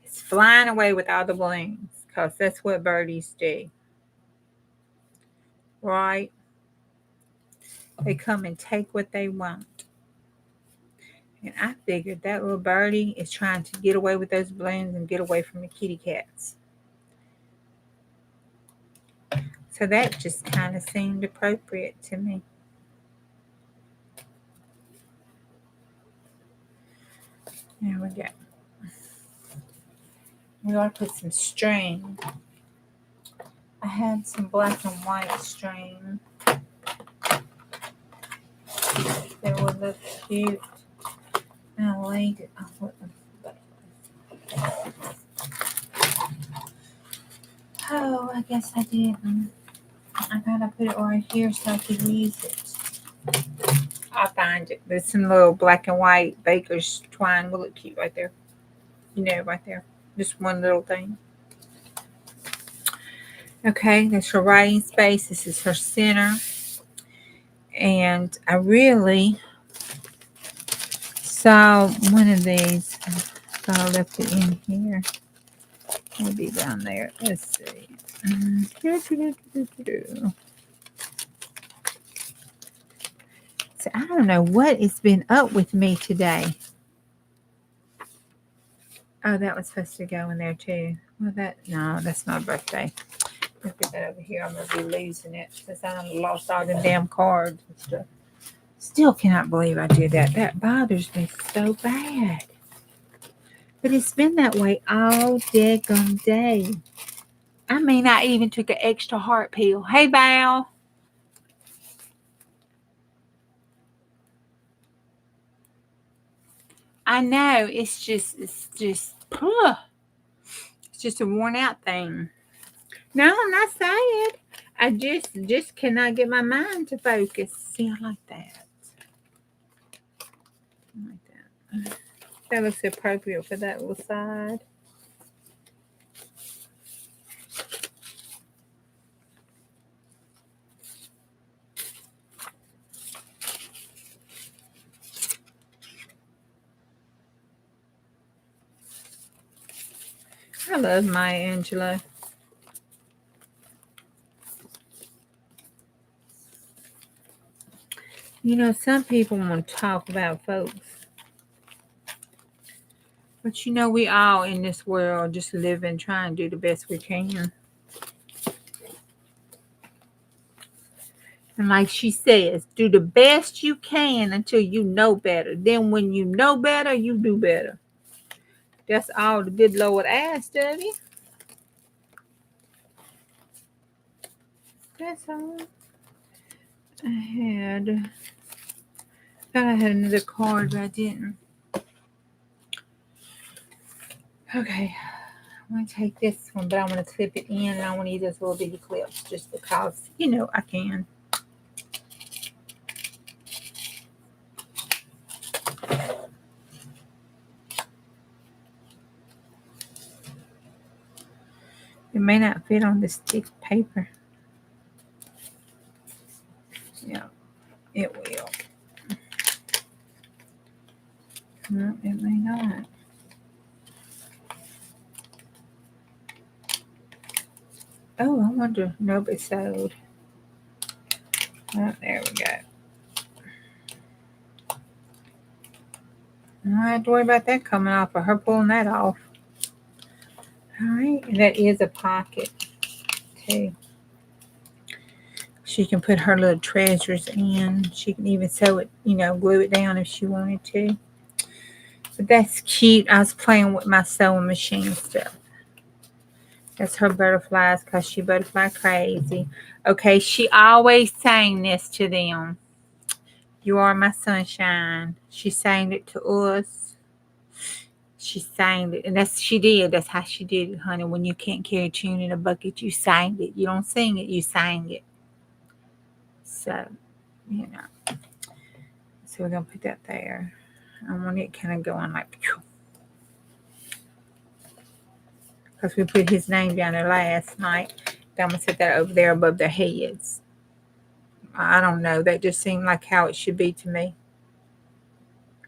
is flying away with all the balloons, because that's what birdies do, right? They come and take what they want. And I figured that little birdie is trying to get away with those balloons and get away from the kitty cats. So that just kind of seemed appropriate to me. There we go. We ought to put some string. I had some black and white string that would look cute. And I laid it off with the butterflies. Oh, I guess I didn't. I gotta put it right here so I could use it. I'll find it. There's some little black and white baker's twine will look cute right there. You know, right there. Just one little thing. Okay, that's her writing space. This is her center. And I really saw one of these. So I left it in here. Maybe down there. Let's see. So I don't know what has been up with me today. Oh, that was supposed to go in there too. Well, no, that's my birthday. Let's put that over here. I'm gonna be losing it since I lost all the damn cards and stuff. Still cannot believe I did that. That bothers me so bad. But it's been that way all daggone day. I mean, I even took an extra heart pill. Hey, Val. I know it's just a worn out thing. No, I'm not sad. I just cannot get my mind to focus. See, I like that. I like that. That looks appropriate for that little side. I love Maya Angelou. You know, some people want to talk about folks. But you know, we all in this world just living, trying to do the best we can. And like she says, do the best you can until you know better. Then when you know better, you do better. That's all the good Lord asked of you. That's all. I thought I had another card, but I didn't. Okay. I'm going to take this one, but I want to clip it in, and I want to use those little bitty clips just because, you know, I can. It may not fit on this thick paper. Yeah, it will. No, it may not. Oh, I wonder. Nope, it's sewed. Oh, there we go. I don't have to worry about that coming off or her pulling that off. All right, and that is a pocket too. She can put her little treasures in. She can even sew it, you know, glue it down if she wanted to. But that's cute. I was playing with my sewing machine stuff. That's her butterflies because she butterfly crazy. Okay, she always sang this to them. You are my sunshine. She sang it to us. She sang it, and she did. That's how she did it, honey. When you can't carry a tune in a bucket, you sang it. You don't sing it, you sang it. So, you know. So we're gonna put that there. I want it kind of going like, because we put his name down there last night. I'm going to set that over there above their heads. I don't know. That just seemed like how it should be to me.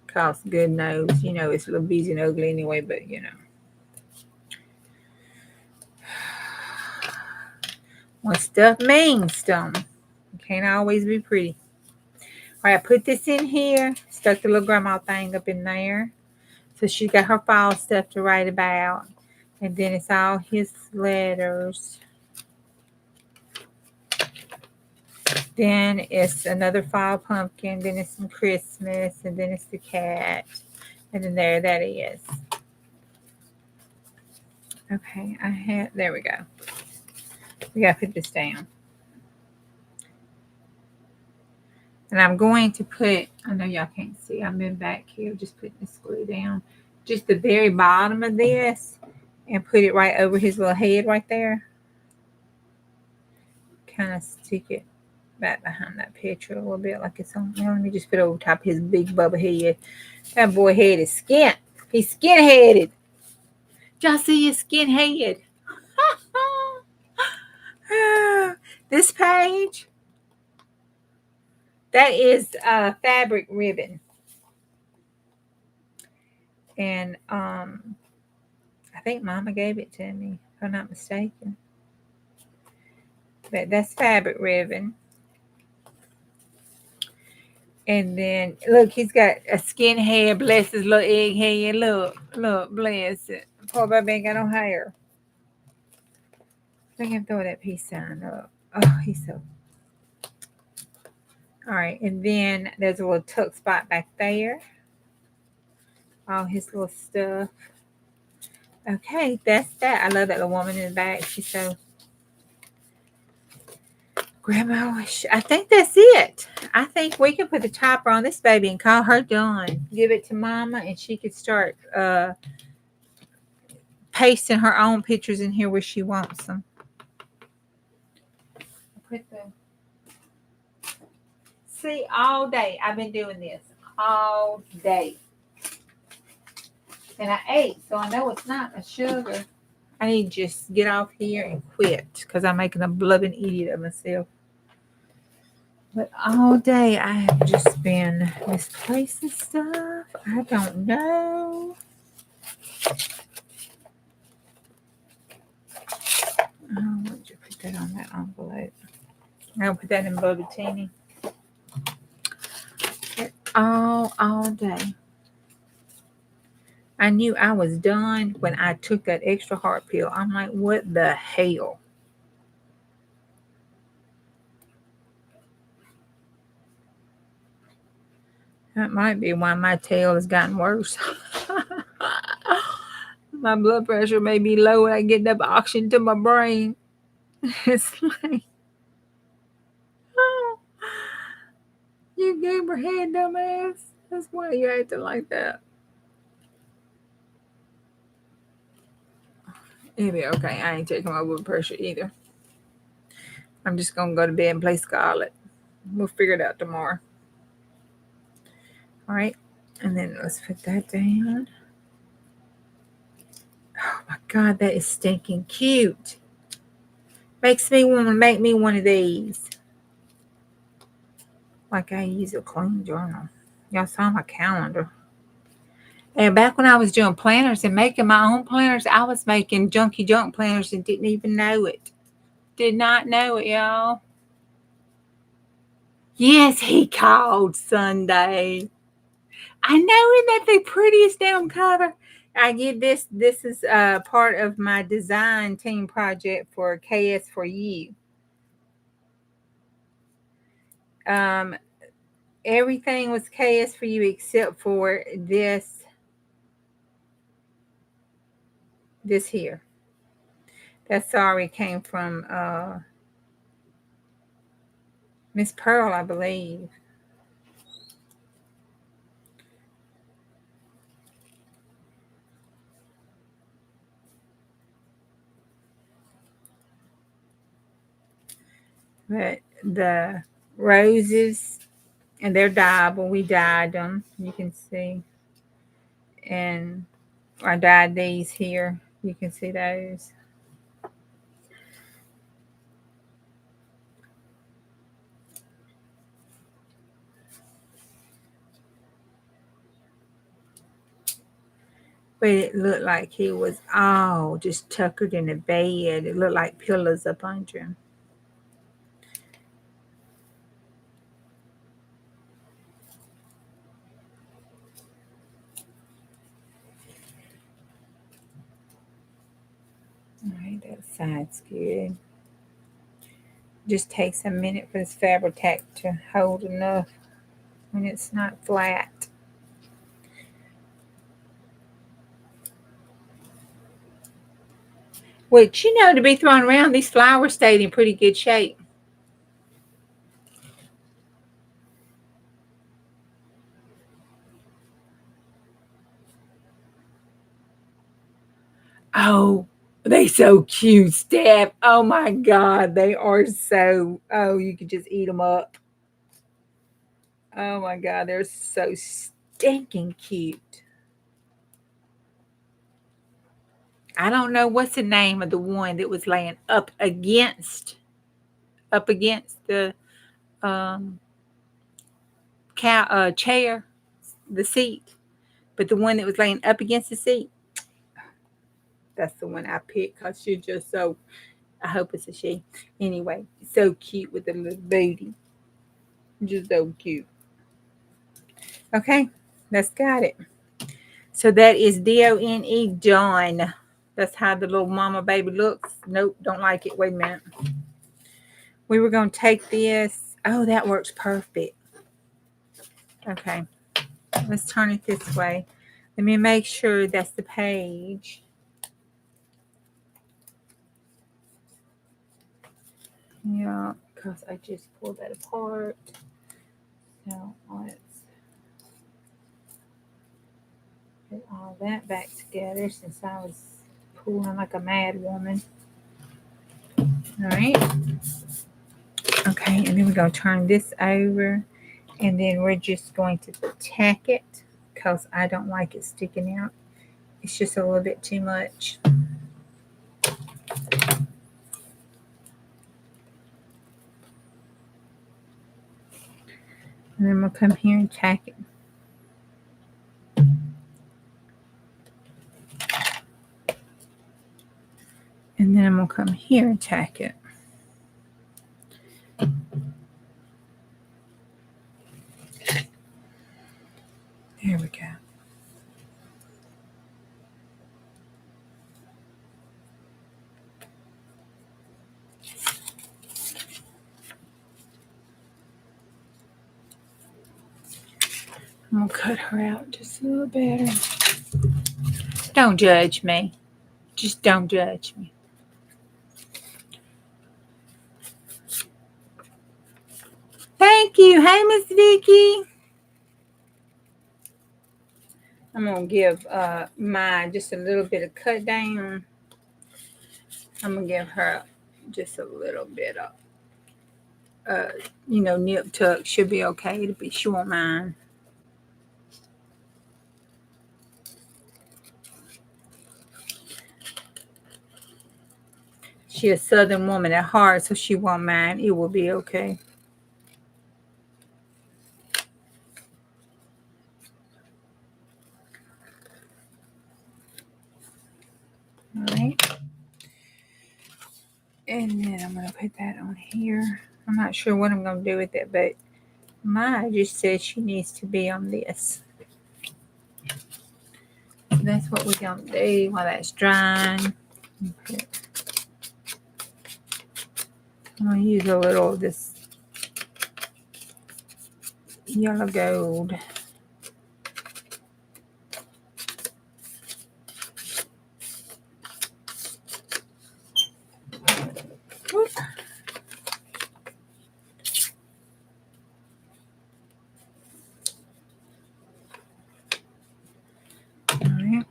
Cause good knows, it's a little busy and ugly anyway, but what stuff means stuff. It can't always be pretty. All right, I put this in here. Stuck the little grandma thing up in there. So she got her fall stuff to write about. And then it's all his letters. Then it's another fall pumpkin. Then it's some Christmas. And then it's the cat. And then there that is. Okay, there we go. We got to put this down. And I'm going to put, I know y'all can't see, I've been back here just putting this glue down. Just the very bottom of this. And put it right over his little head right there. Kind of stick it back behind that picture a little bit like it's on. Now let me just put it over top of his big bubba head. That boy head is skint. He's skin-headed. Y'all see his skin head? This page, that is fabric ribbon. And I think Mama gave it to me, if I'm not mistaken. But that's fabric ribbon. And then, look, he's got a skin head. Bless his little egg head. Look, bless it. Poor baby ain't got no hair. I can throw that peace sign up. Oh, he's so... All right, and then there's a little tuck spot back there. All his little stuff. Okay, that's that. I love that little woman in the back. She's so... Grandma, I think that's it. I think we can put the topper on this baby and call her done. Give it to Mama, and she could start pasting her own pictures in here where she wants them. See, all day I've been doing this. All day. And I ate, so I know it's not a sugar. I need to just get off here and quit because I'm making a blubbing idiot of myself. But all day I have just been misplacing stuff. I don't know. Oh, why did you put that on that envelope? I'll put that in Bubba all day. I knew I was done when I took that extra heart pill. I'm like, what the hell? That might be why my tail has gotten worse. My blood pressure may be low and I get enough oxygen to my brain. It's like, oh, you gave her head, dumbass. That's why you acting like that. Anyway, okay, I ain't taking my blood pressure either. I'm just going to go to bed and play Scarlet. We'll figure it out tomorrow. All right, and then let's put that down. Oh my God, that is stinking cute. Makes me want to make me one of these. Like I use a clean journal. Y'all saw my calendar. And back when I was doing planners and making my own planners, I was making junky junk planners and didn't even know it. Did not know it, y'all. Yes, he called Sunday. I know, isn't that the prettiest damn cover? I get this. This is part of my design team project for KS for You. Everything was KS for You except for this here. That sorry came from Miss Pearl, I believe. But the roses, and they're dyeable. We dyed them. You can see. And I dyed these here. You can see those. But it looked like he was all just tuckered in the bed. It looked like pillows up under him. All right, that side's good. Just takes a minute for this fabric tack to hold enough when it's not flat. Which, to be thrown around, these flowers stayed in pretty good shape. Oh, they so cute, Steph. Oh my God, they are so. Oh, you could just eat them up. Oh my God, they're so stinking cute. I don't know what's the name of the one that was laying up against the um chair, the seat, but the one that was laying up against the seat. That's the one I picked because she's just so. I hope it's a she. Anyway, so cute with the little booty. Just so cute. Okay, that's got it. So that is DONE done. That's how the little mama baby looks. Nope, don't like it. Wait a minute. We were going to take this. Oh, that works perfect. Okay, let's turn it this way. Let me make sure that's the page. Yeah, because I just pulled that apart. So let's put all that back together since I was pulling like a mad woman. All right. Okay, and then we're going to turn this over. And then we're just going to tack it because I don't like it sticking out. It's just a little bit too much. And then we'll come here and tack it. And then I'm going to come here and tack it. There we go. I'm going to cut her out just a little better. Don't judge me. Just don't judge me. Thank you. Hey, Miss Vicky. I'm going to give mine just a little bit of cut down. I'm going to give her just a little bit of, nip tuck. Should be okay to be sure mine. She a Southern woman at heart, so she won't mind. It will be okay. All right. And then I'm going to put that on here. I'm not sure what I'm going to do with it, but Maya just said she needs to be on this. So that's what we're going to do while that's drying. I'm going to use a little of this yellow gold. Whoop. All right.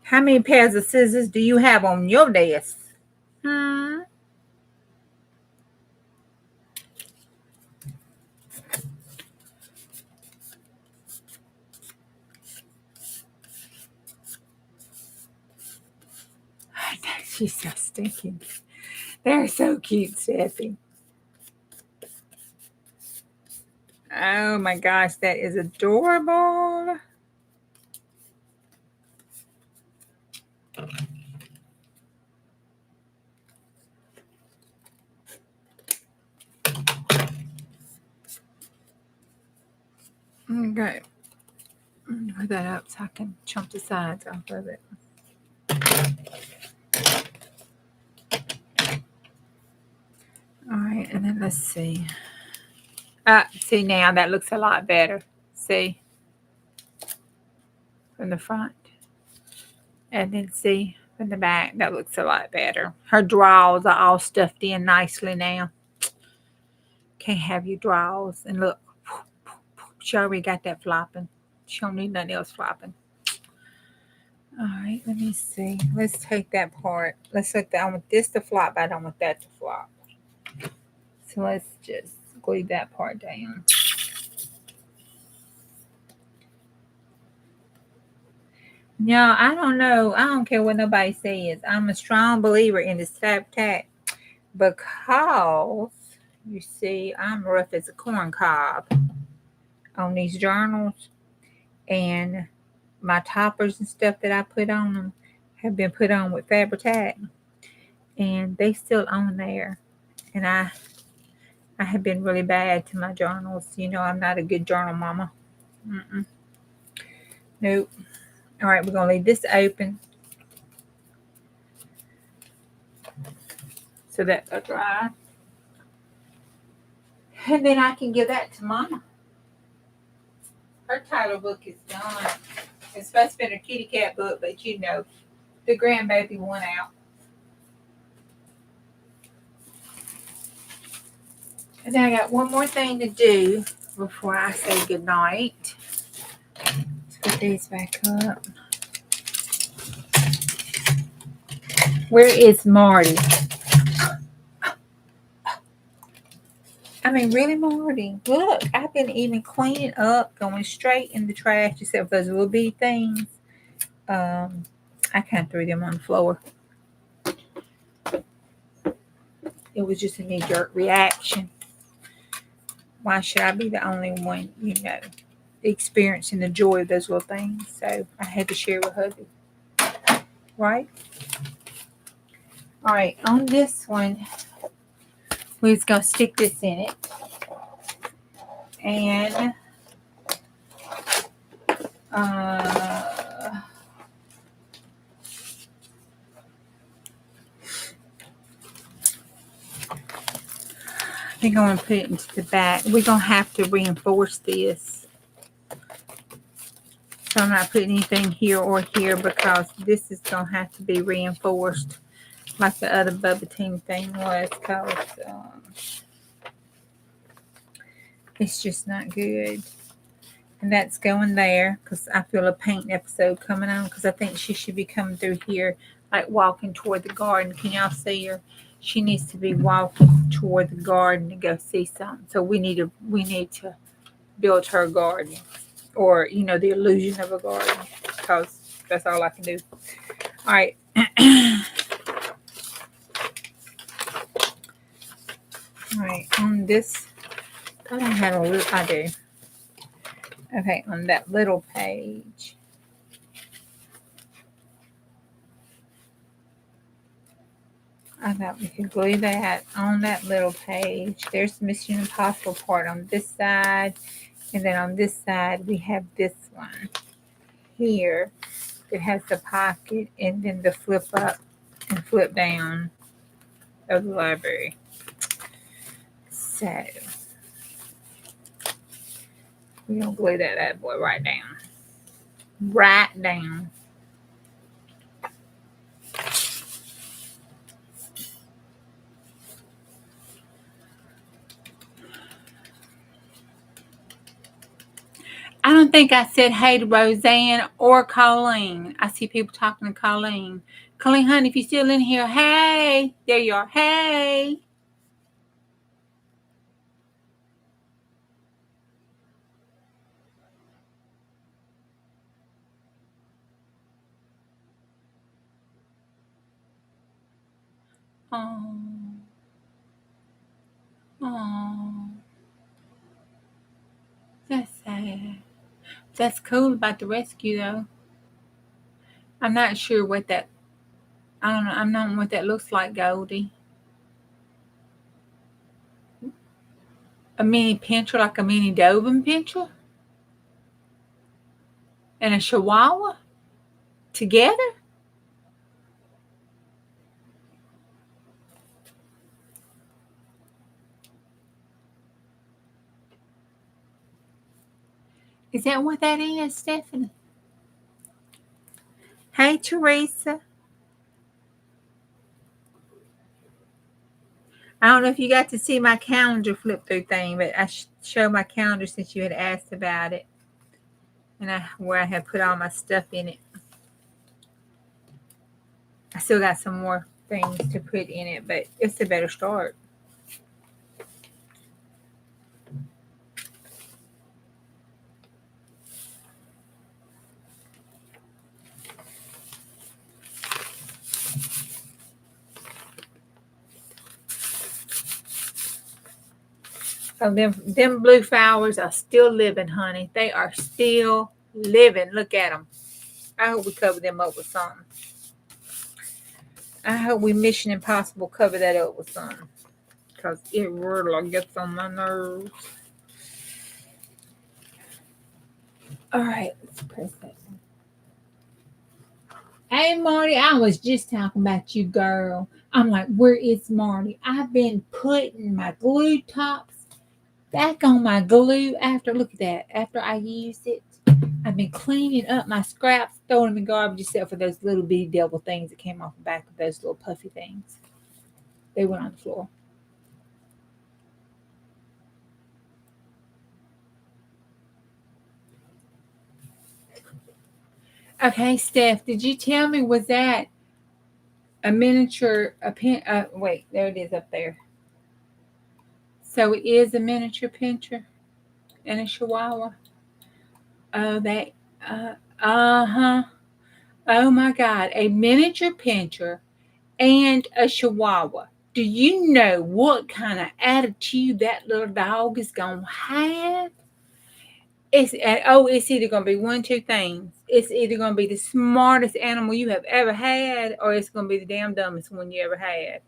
How many pairs of scissors do you have on your desk? She's so stinky. They're so cute, Steffi. Oh my gosh, that is adorable. Okay. Put that up so I can chunk the sides off of it. All right, and then let's see. See now that looks a lot better. See? From the front. And then see from the back, that looks a lot better. Her drawers are all stuffed in nicely now. Can't have you drawers. And look, she already got that flopping. She don't need nothing else flopping. All right, let me see. Let's take that part. Let's look. I want this to flop. I don't want that to flop. So let's just glue that part down. No, I don't know. I don't care what nobody says. I'm a strong believer in the snap tack because you see, I'm rough as a corn cob on these journals, and my toppers and stuff that I put on them have been put on with Fabri-Tac, and they still on there. And I have been really bad to my journals. You know, I'm not a good journal mama. Nope. All right, we're gonna leave this open so that they'll dry, and then I can give that to Mama. Her title book is done. It's supposed to be a kitty cat book, but you know, the grandbaby went out. And then I got one more thing to do before I say goodnight. Let's put these back up. Where is Marty? I mean, really, Marty? Look, I've been even cleaning up, going straight in the trash, except those little bitty things. I kind of threw them on the floor. It was just a knee-jerk reaction. Why should I be the only one, you know, experiencing the joy of those little things? So I had to share with hubby. Right? All right, on this one, we're just going to stick this in it. And I think I'm going to put it into the back. We're going to have to reinforce this. So I'm not putting anything here or here because this is going to have to be reinforced like the other Bubba thing was, because it's just not good. And that's going there because I feel a paint episode coming on, because I think she should be coming through here like walking toward the garden. Can y'all see her? She needs to be walking toward the garden to go see something. So we need to build her garden, or you know, the illusion of a garden, because that's all I can do. All right. All right, on this, I don't have a little, I do. Okay, on that little page, I thought we could glue that on that little page. There's the Mission Impossible part on this side, and then on this side we have this one here that has the pocket, and then the flip up and flip down of the library. So we're gonna glue that bad boy right down. Right down. I don't think I said hey to Roseanne or Colleen. I see people talking to Colleen. Colleen, honey, if you're still in here, hey. There you are. Hey. Oh. Oh. That's cool about the rescue, though. I'm not sure what that. I don't know. I'm not what that looks like, Goldie. A mini pinscher, like a mini Doberman pinscher, and a Chihuahua together. Is that what that is, Stephanie? Hey, Teresa. I don't know if you got to see my calendar flip through thing, but I showed my calendar since you had asked about it, and where I had put all my stuff in it. I still got some more things to put in it, but it's a better start. So them blue flowers are still living, honey. They are still living. Look at them. I hope we cover them up with something. I hope we Mission Impossible cover that up with something, because it really gets on my nerves. All right, let's press that. Hey, Marty, I was just talking about you, girl. I'm like, where is Marty? I've been putting my glue tops back on my glue look at that, after I used it. I've been cleaning up my scraps, throwing them in garbage, except for those little bitty devil things that came off the back of those little puffy things. They went on the floor. Okay, Steph, did you tell me, was that a miniature, wait, there it is up there. So it is a miniature pinscher and a Chihuahua. Oh, uh-huh. Oh my God, a miniature pinscher and a Chihuahua. Do you know what kind of attitude that little dog is going to have? It's either going to be one, two things. It's either going to be the smartest animal you have ever had, or it's going to be the damn dumbest one you ever had.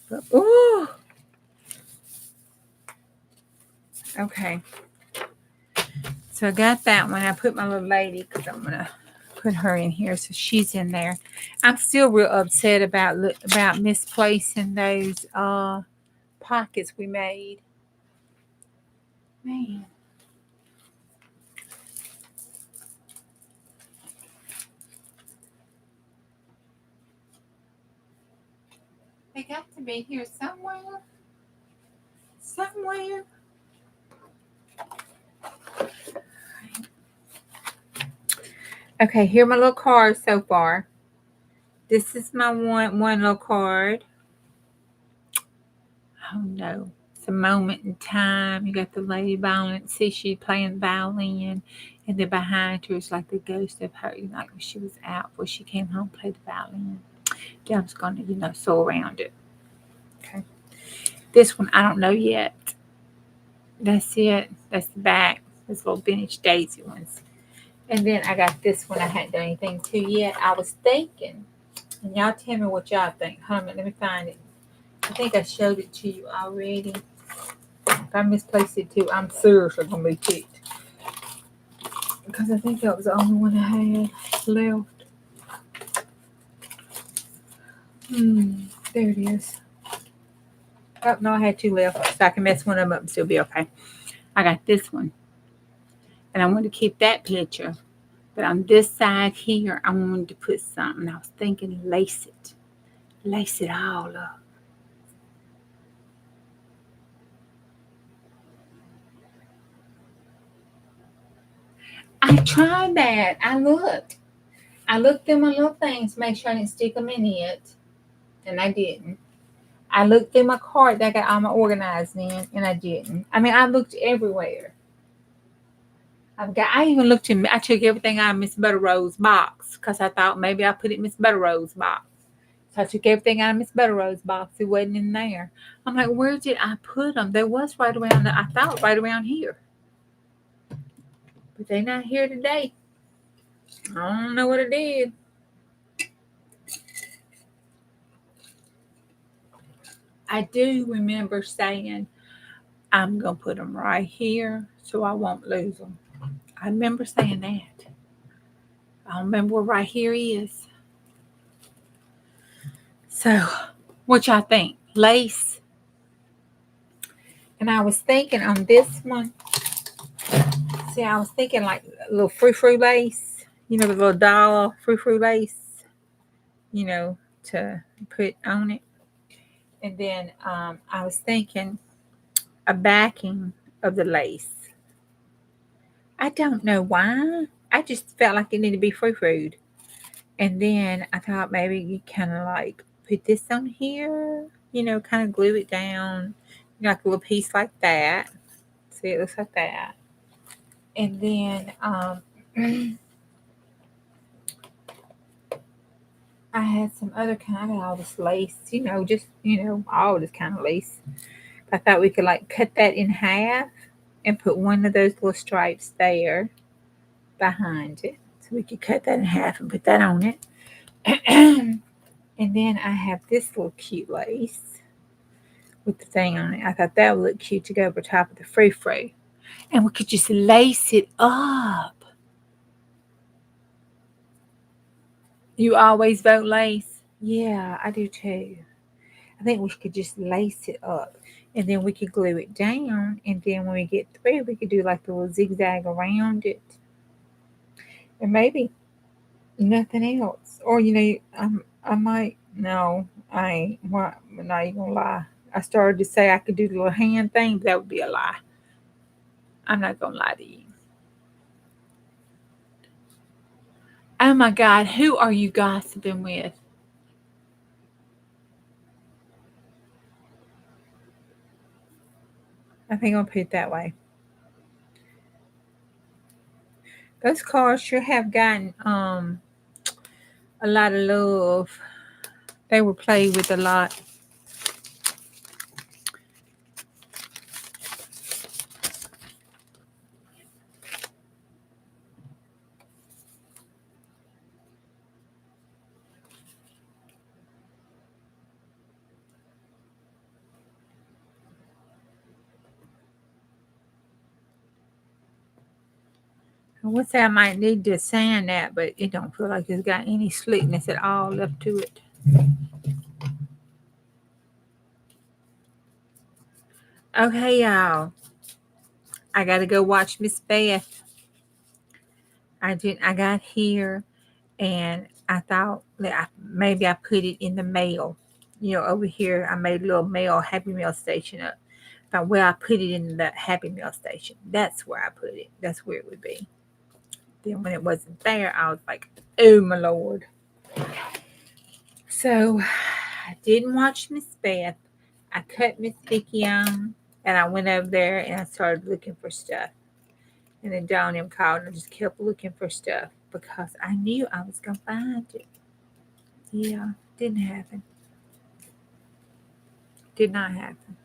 But, ooh. Okay. So I got that one. I put my little lady, because I'm going to put her in here, so she's in there. I'm still real upset about misplacing those pockets we made. Man. They got to be here somewhere. Somewhere. Okay, here are my little cards so far. This is my one little card. Oh no. It's a moment in time. You got the lady violin. See, she playing violin. And then behind her is like the ghost of her. Like when she was out before she came home, played the violin. Then I was going to, sew around it. Okay. This one, I don't know yet. That's it. That's the back. This little vintage daisy ones. And then I got this one I hadn't done anything to yet. I was thinking, and y'all tell me what y'all think. Hold on, let me find it. I think I showed it to you already. If I misplaced it too, I'm seriously going to be ticked. Because I think that was the only one I had left. There it is. Oh, no, I had two left. So I can mess one of them up and still be okay. I got this one. And I wanted to keep that picture. But on this side here, I wanted to put something. I was thinking lace it. Lace it all up. I tried that. I looked through my little things to make sure I didn't stick them in it. And I didn't. I looked through my card that I got all my organized in, and I didn't. I mean, I looked everywhere. I took everything out of Miss Butterrose's box because I thought maybe I put it in Miss Butterrose's box. So I took everything out of Miss Butterrose's box. It wasn't in there. I'm like, where did I put them? They was right around, I thought right around here. But they're not here today. I don't know what it did. I do remember saying, I'm going to put them right here so I won't lose them. I remember saying that. I don't remember where right here is. So, what y'all think? Lace? And I was thinking on this one, see, I was thinking like a little frou-frou lace. You know, the little doll frou-frou lace, you know, to put on it. And then I was thinking a backing of the lace. I don't know why. I just felt like it needed to be frou-froued. And then I thought maybe you kind of like put this on here, you know, kind of glue it down, like a little piece like that. See, it looks like that. And then I had some other kind. I got all this lace, you know, just, you know, all this kind of lace. I thought we could like cut that in half and put one of those little stripes there behind it. So we could cut that in half and put that on it. And then I have this little cute lace with the thing on it. I thought that would look cute to go over top of the frou-frou. And we could just lace it up. You always vote lace? Yeah, I do too. I think we could just lace it up. And then we could glue it down. And then when we get through, we could do like the little zigzag around it. And maybe nothing else. Or, you know, I might, no, I ain't. Well, I'm not even gonna lie. I started to say I could do the little hand thing, but that would be a lie. I'm not gonna lie to you. Oh my God, who are you gossiping with? I think I'll put it that way. Those cars sure have gotten a lot of love. They were played with a lot. I would say I might need to sand that, but it don't feel like it's got any slickness at all left to it. Okay, y'all. I gotta go watch Miss Beth. I got here and I thought that maybe I put it in the mail. You know, over here I made a little mail Happy Meal station up. Thought, well, I put it in the Happy Meal station. That's where I put it. That's where it would be. Then when it wasn't there, I was like, oh my Lord. So I didn't watch Miss Beth. I cut Miss Vicky on and I went over there and I started looking for stuff. And then Dawn M called and I just kept looking for stuff because I knew I was going to find it. Yeah, didn't happen. Did not happen.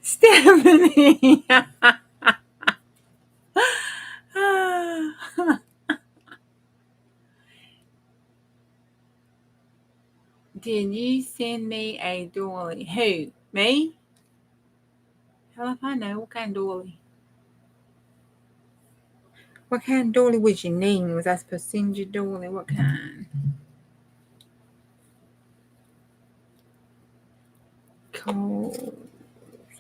Stephanie. Did you send me a doily? Who? Me? Hell if I know. What kind of doily? What kind of doily was you needing? Was I supposed to send you doily? What kind? Cool.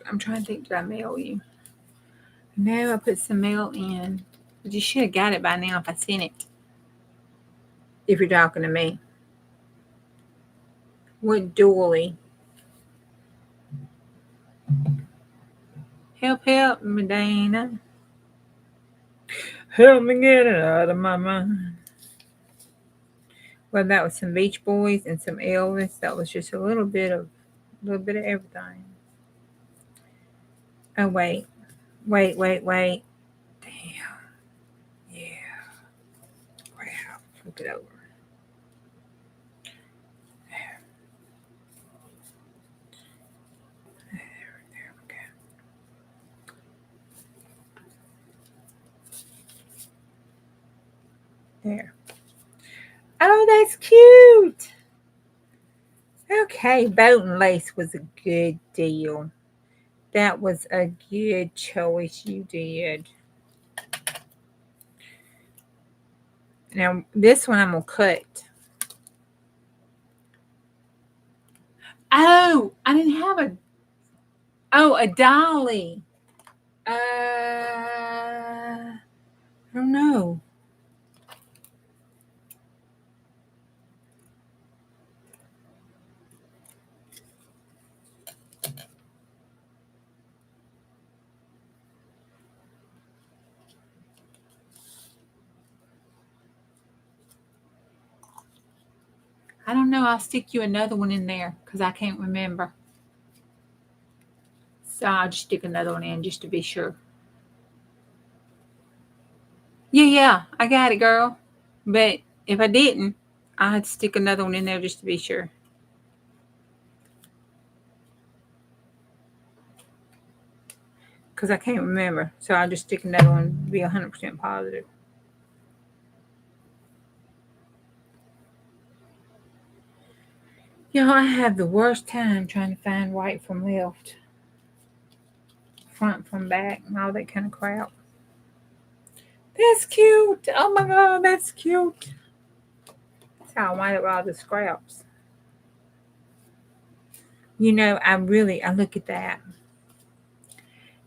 I'm trying to think, did I mail you? No, I put some mail in. But you should have got it by now if I sent it. If you're talking to me. What doily? Help, Medina. Help me get it out of my mind. Well, that was some Beach Boys and some Elvis. That was just a little bit of everything. Oh wait. Damn. Yeah. Crap. Flip it over. There we go. There. Oh, that's cute. Okay, Bowden lace was a good deal. That was a good choice you did. Now, this one I'm going to cut. Oh, I didn't have a... Oh, a dolly. I don't know. I don't know. I'll stick you another one in there because I can't remember. So I'll just stick another one in just to be sure. Yeah, I got it, girl. But if I didn't, I'd stick another one in there just to be sure. Because I can't remember. So I'll just stick another one to be 100% positive. I have the worst time trying to find right from left, front from back, and all that kind of crap. That's cute. Oh my God, that's cute. That's how I wind up all the scraps. I look at that.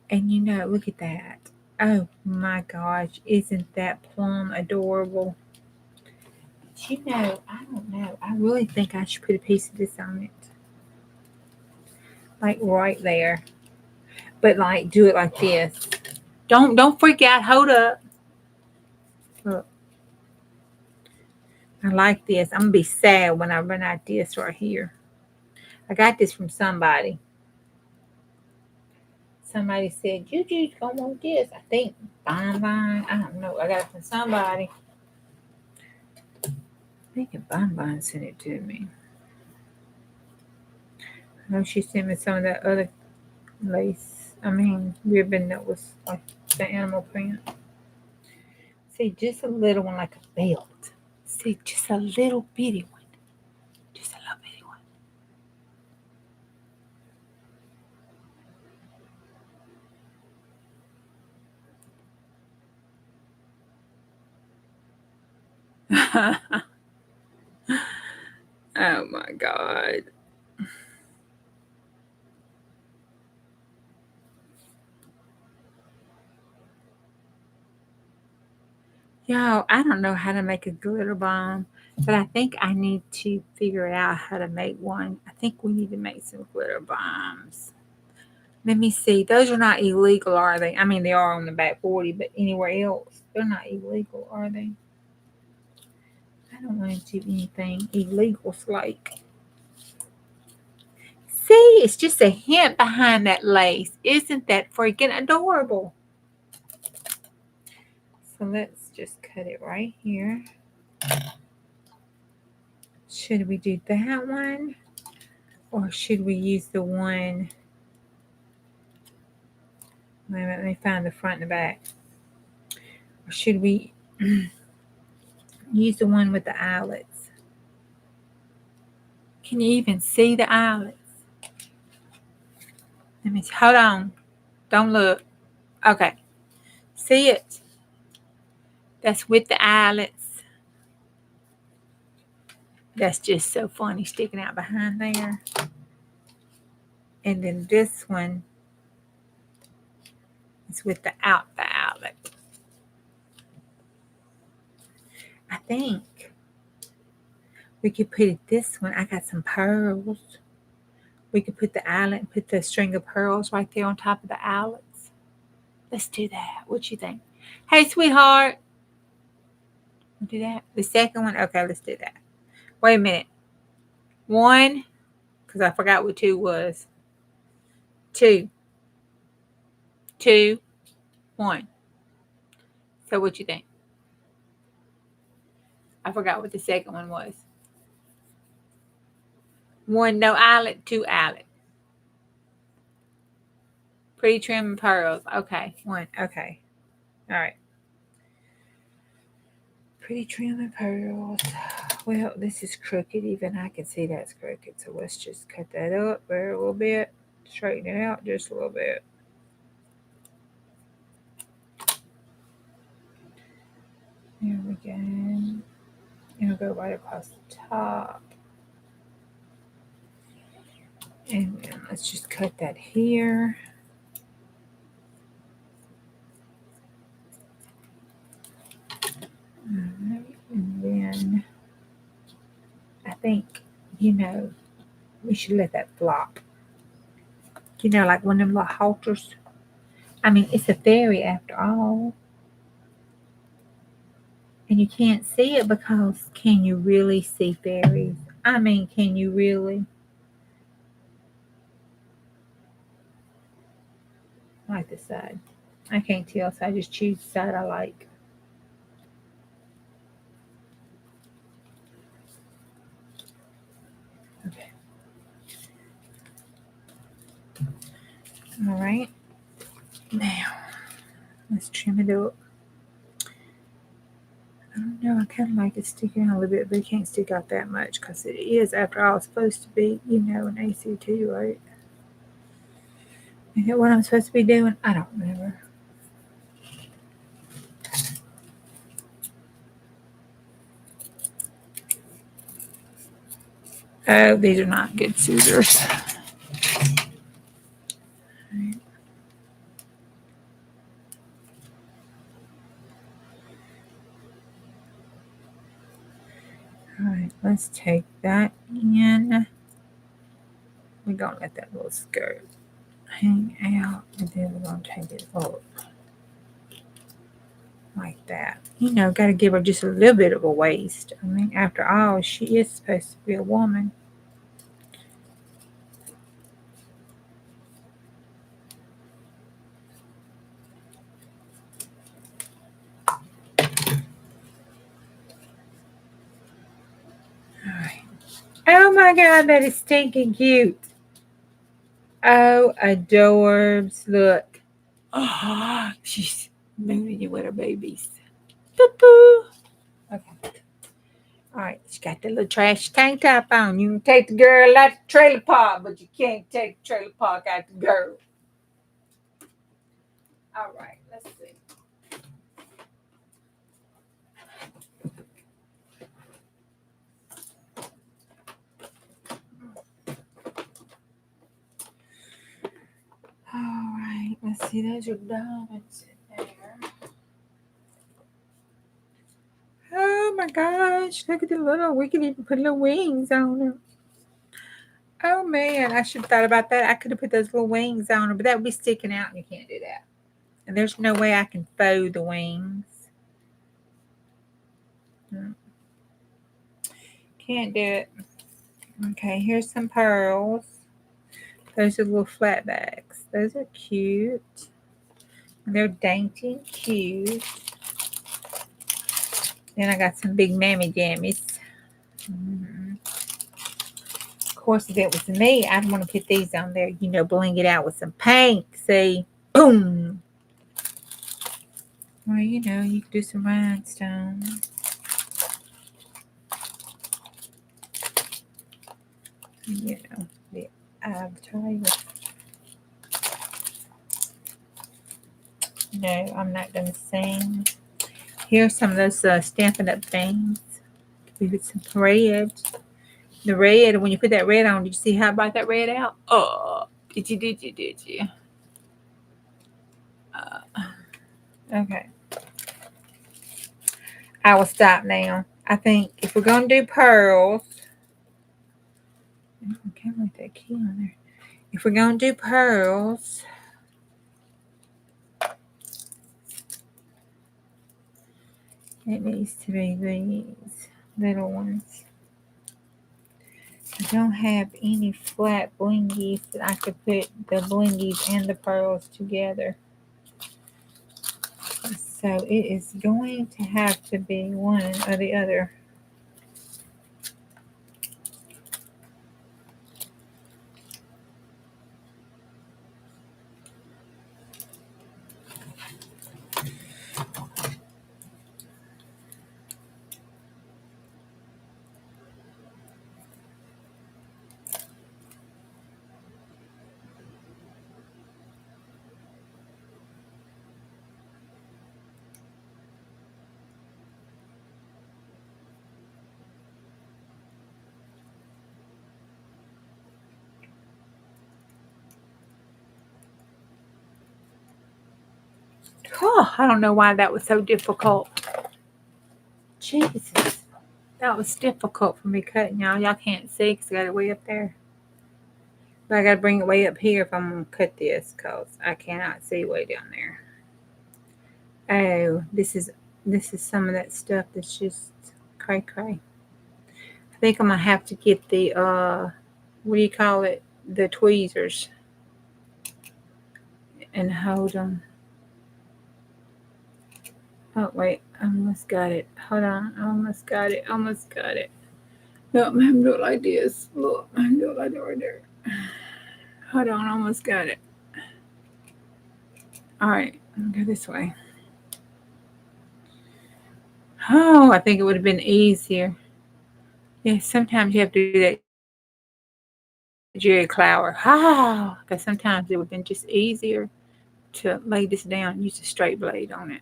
And look at that. Oh my gosh, isn't that plum adorable? But I don't know. I really think I should put a piece of this on it. Like right there. But like do it like this. Don't freak out. Hold up. Look. I like this. I'm gonna be sad when I run out of this right here. I got this from somebody. Somebody said, Juju's gonna want this. I think Bonbon. I don't know. I got it from somebody. I think Bonbon sent it to me. I know she sent me some of that other ribbon that was like the animal print. See, just a little one like a belt. See, just a little bitty one. Just a little bitty one. Oh my God. I don't know how to make a glitter bomb, but I think I need to figure out how to make one. I think we need to make some glitter bombs. Let me see. Those are not illegal, are they? I mean, they are on the back 40, but anywhere else, they're not illegal, are they? I don't want to do anything illegal, like. See, it's just a hint behind that lace. Isn't that freaking adorable? So let's just cut it right here. Should we do that one? Or should we use the one? Wait a minute, let me find the front and the back. Or should we use the one with the eyelets? Can you even see the eyelets? Let me see. Hold on. Don't look. Okay. See it? That's with the eyelets. That's just so funny sticking out behind there. And then this one is with the outlet. I think we could put it this one. I got some pearls. We could put the eyelet and put the string of pearls right there on top of the eyelets. Let's do that. What you think? Hey, sweetheart. Do that. The second one? Okay, let's do that. Wait a minute. 1, because I forgot what 2 was. 2, 2, 1. So what you think? I forgot what the second one was. 1, no eyelet. 2, eyelet. Pretty trim and pearls. Okay. 1. Okay. All right. Pretty trim and pearls. Well, this is crooked. Even I can see that's crooked. So let's just cut that up there a little bit. Straighten it out just a little bit. There we go. And we'll go right across the top. And then let's just cut that here. Alright, and then I think, we should let that flop. Like one of them little halters. I mean, it's a fairy after all. And you can't see it because can you really see fairies? I mean, can you really? I like this side. I can't tell, so I just choose the side I like. Okay. All right. Now, let's trim it up. I don't know. I kind of like it sticking out a little bit, but it can't stick out that much because it is, after all, supposed to be, an ACT, right? Is that what I'm supposed to be doing? I don't remember. Oh, these are not good scissors. All right, let's take that in. We're going to let that little skirt hang out, and then we're going to take it up like that. Got to give her just a little bit of a waist. I mean, after all, she is supposed to be a woman. All right. Oh my God, that is stinking cute. Oh, adorbs. Look. Oh, she's moving you with her babies. Boo-boo. Okay. All right, she got the little trash tank top on. You can take the girl out the trailer park, but you can't take the trailer park out the girl. All right, let's see. All right, let's see. There's your diamonds in there. Oh my gosh, look at the little, we can even put little wings on her. Oh man, I should have thought about that. I could have put those little wings on her, but that would be sticking out and you can't do that. And there's no way I can faux the wings. Can't do it. Okay, here's some pearls. Those are little flat bags. Those are cute. They're dainty and cute. Then I got some big mammy jammies. Of course, if it was me, I'd want to put these on there, bling it out with some paint. See? Boom! Well, you can do some rhinestones. I'll tell you. No, I'm not going to sing. Here's some of those Stampin' Up things. We put some red. The red, when you put that red on, did you see how I brought that red out? Oh, did you? Okay. I will stop now. I think if we're going to do pearls, I can't let that key on there. If we're going to do pearls, it needs to be these little ones. I don't have any flat blingies that I could put the blingies and the pearls together. So it is going to have to be one or the other. Oh, I don't know why that was so difficult. Jesus. That was difficult for me cutting, y'all. Y'all can't see because I got it way up there. But I got to bring it way up here if I'm going to cut this because I cannot see way down there. Oh, this is some of that stuff that's just cray cray. I think I'm going to have to get the, what do you call it? The tweezers. And hold them. Oh, wait. I almost got it. Hold on. I almost got it. Almost got it. No, I'm going to do it like this. Look, I'm going to do it like that right there. Hold on. I almost got it. All right. I'll go this way. Oh, I think it would have been easier. Yeah, sometimes you have to do that Jerry Clower. Oh, because sometimes it would have been just easier to lay this down and use a straight blade on it.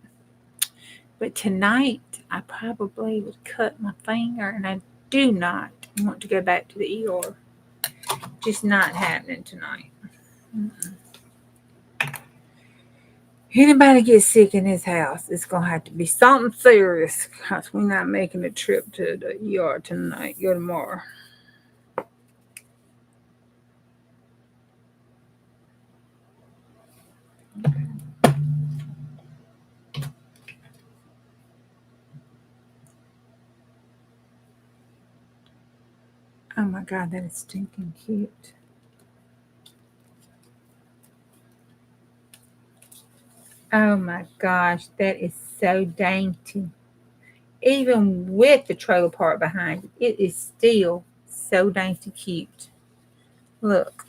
But tonight, I probably would cut my finger, and I do not want to go back to the ER. Just not happening tonight. Anybody get sick in this house, it's going to have to be something serious because we're not making a trip to the ER tonight. Go tomorrow. Oh my God, that is stinking cute. Oh my gosh, that is so dainty. Even with the trailer part behind it, it is still so dainty cute. Look.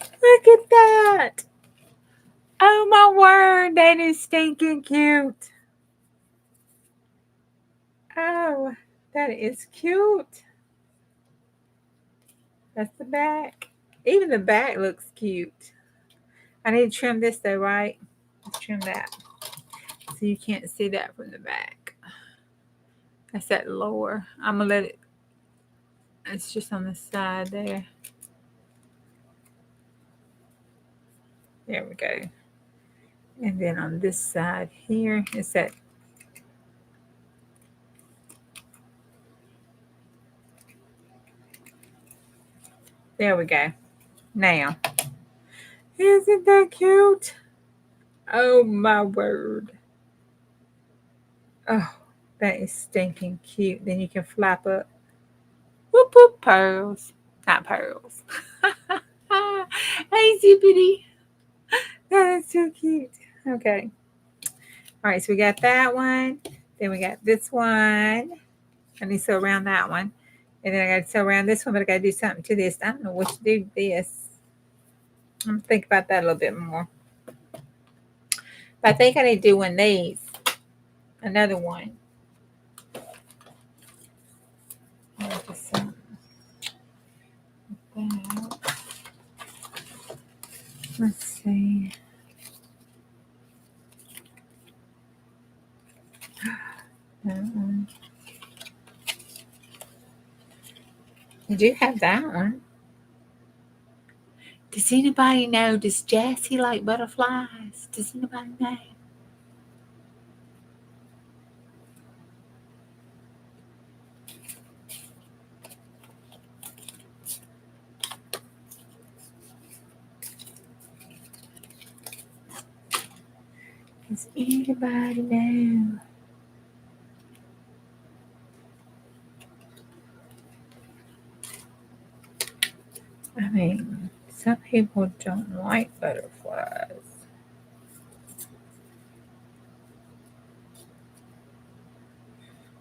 Look at that. Oh my word, that is stinking cute. Oh, that is cute. That's the back. Even the back looks cute. I need to trim this though, right? Let's trim that. So you can't see that from the back. That's that lower. I'm going to let it. It's just on the side there. There we go. And then on this side here, it's that. There we go. Now, isn't that cute? Oh my word. Oh, that is stinking cute. Then you can flap up. Whoop whoop, pearls. Not pearls. Hey, Zippity. That is so cute. Okay. All right, so we got that one. Then we got this one. I need to sew around that one. And then I got to sew around this one, but I got to do something to this. I don't know what to do with this. I'm going to think about that a little bit more. But I think I need to do one of these. Another one. Let's see. That one. I do have that one. Does anybody know? Does Jassy like butterflies? Does anybody know? Does anybody know? I mean, some people don't like butterflies.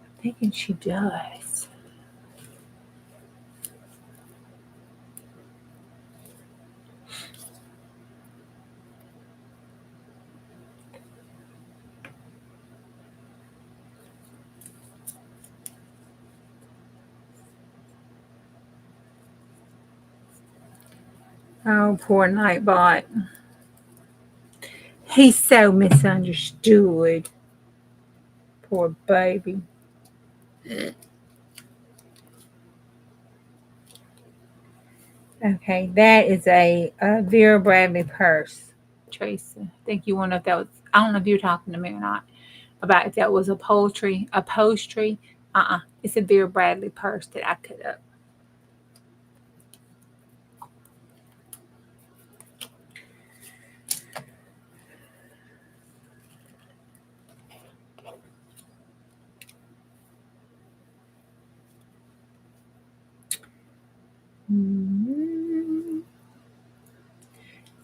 I'm thinking she does. Oh, poor Nightbot. He's so misunderstood. Poor baby. Okay, that is a Vera Bradley purse. Tracy, I think you want to know if that was, I don't know if you're talking to me or not, about if that was upholstery. It's a Vera Bradley purse that I cut up.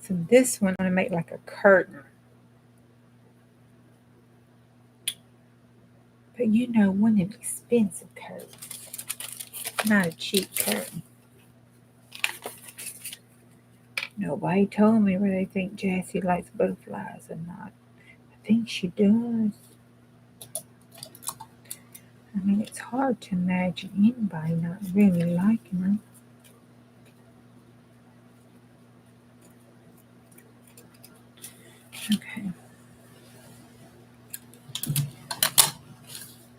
So this one I'm gonna make like a curtain. But you know, one of them expensive curtains. Not a cheap curtain. Nobody told me whether they think Jessie likes butterflies or not. I think she does. I mean, it's hard to imagine anybody not really liking them. Okay.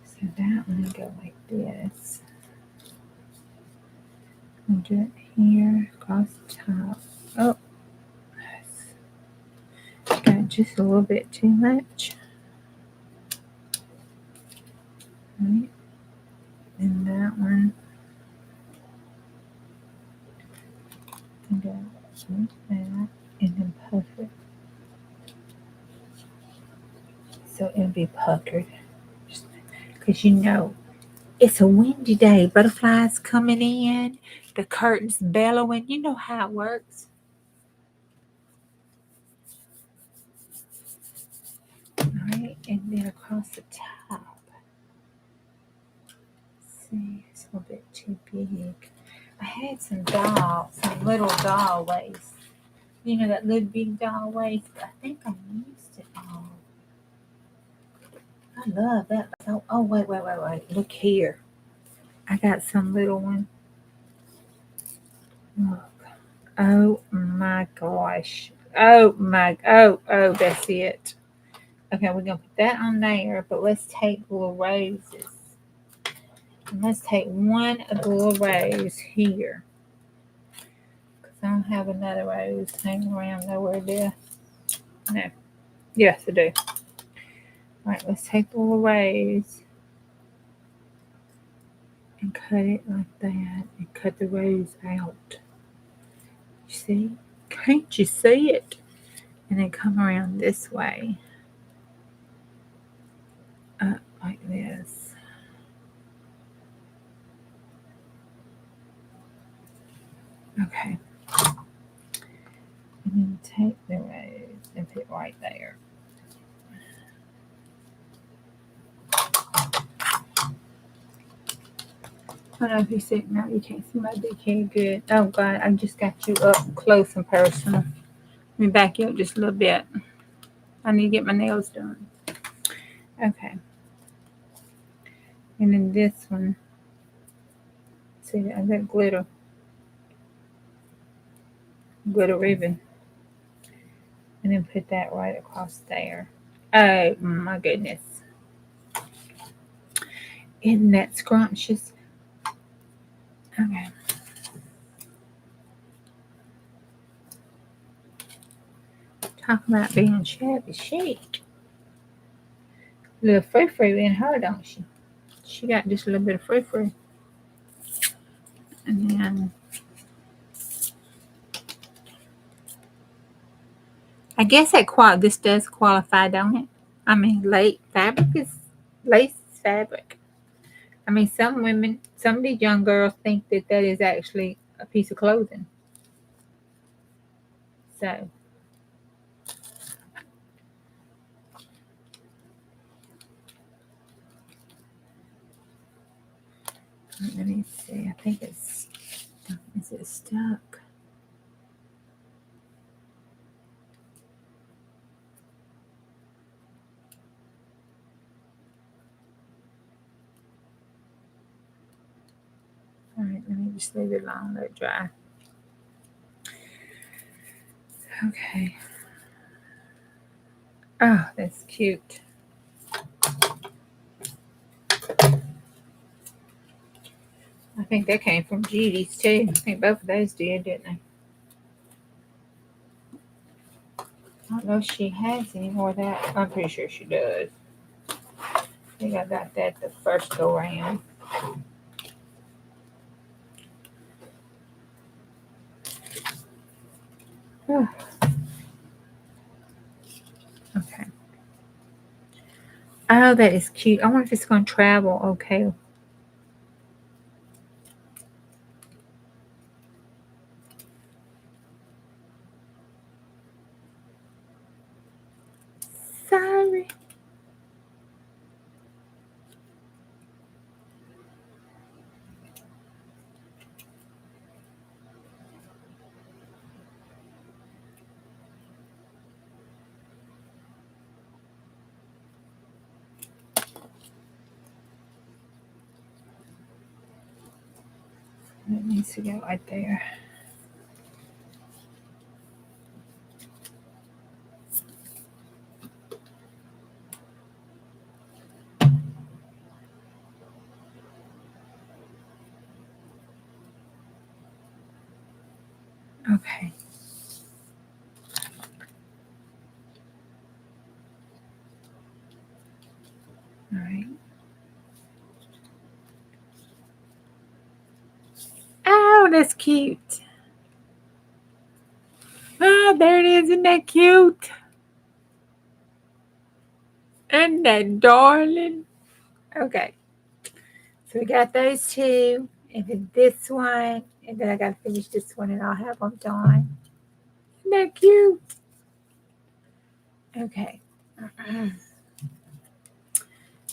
So that one go like this. I'll do it here, across the top. Oh, got just a little bit too much. Right. And that one. And go like that, and then puff it. So it'll be puckered. Because you know, it's a windy day. Butterflies coming in. The curtains bellowing. You know how it works. All right, and then across the top. See, it's a little bit too big. I had some little doll waist. You know that little big doll waist? I think I used it all. I love that. Oh, wait. Look here. I got some little one. Look. Oh my gosh. Oh, that's it. Okay, we're gonna put that on there, but let's take little roses. And let's take one of the little rose here. Because I don't have another rose hanging around nowhere there. No. Yes, I do. Alright, let's take the little rose and cut it like that and cut the rose out. You see? Can't you see it? And then come around this way. Up like this. Okay. And then take the rose and put it right there. I don't know if you see it now. You can't see my big hair good. Oh, God. I just got you up close and personal. Let me back you up just a little bit. I need to get my nails done. Okay. And then this one. See, I got glitter ribbon. And then put that right across there. Oh, my goodness. Isn't that scrumptious? Okay. Talk about being shabby chic. Little free in her, don't she? She got just a little bit of free. And then I guess this does qualify, don't it? I mean, lace fabric. I mean, some of these young girls think that is actually a piece of clothing. So let me see. I think it's, is it stuck? All right, let me just leave it alone, let it dry. Okay. Oh, that's cute. I think that came from Judy's too. I think both of those did, didn't they? I don't know if she has any more of that. I'm pretty sure she does. I think I got that the first go round. Okay. Oh, that is cute. I wonder if it's going to travel okay. Sorry. That needs to go right there. Okay. All right. Oh, that's cute. Oh, there it is. Isn't that cute? Isn't that darling? Okay. So we got those two, and then this one, and then I got to finish this one, and I'll have them done. Isn't that cute? Okay.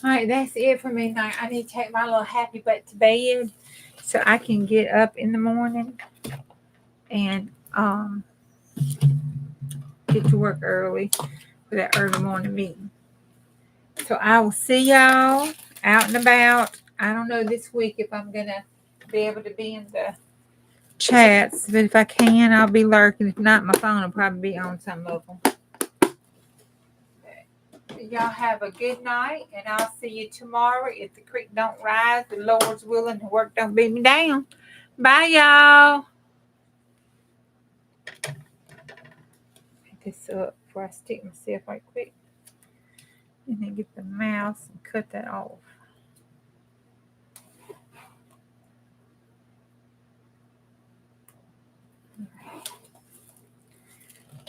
All right, that's it for me tonight. I need to take my little happy butt to bed so I can get up in the morning and get to work early for that early morning meeting. So I will see y'all out and about. I don't know this week if I'm gonna be able to be in the chats, but if I can, I'll be lurking. If not, my phone will probably be on some of them. Y'all have a good night, and I'll see you tomorrow. If the creek don't rise, the Lord's willing, the work don't beat me down. Bye, y'all. Pick this up before I stick myself right quick. And then get the mouse and cut that off.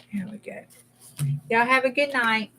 Here we go. Y'all have a good night.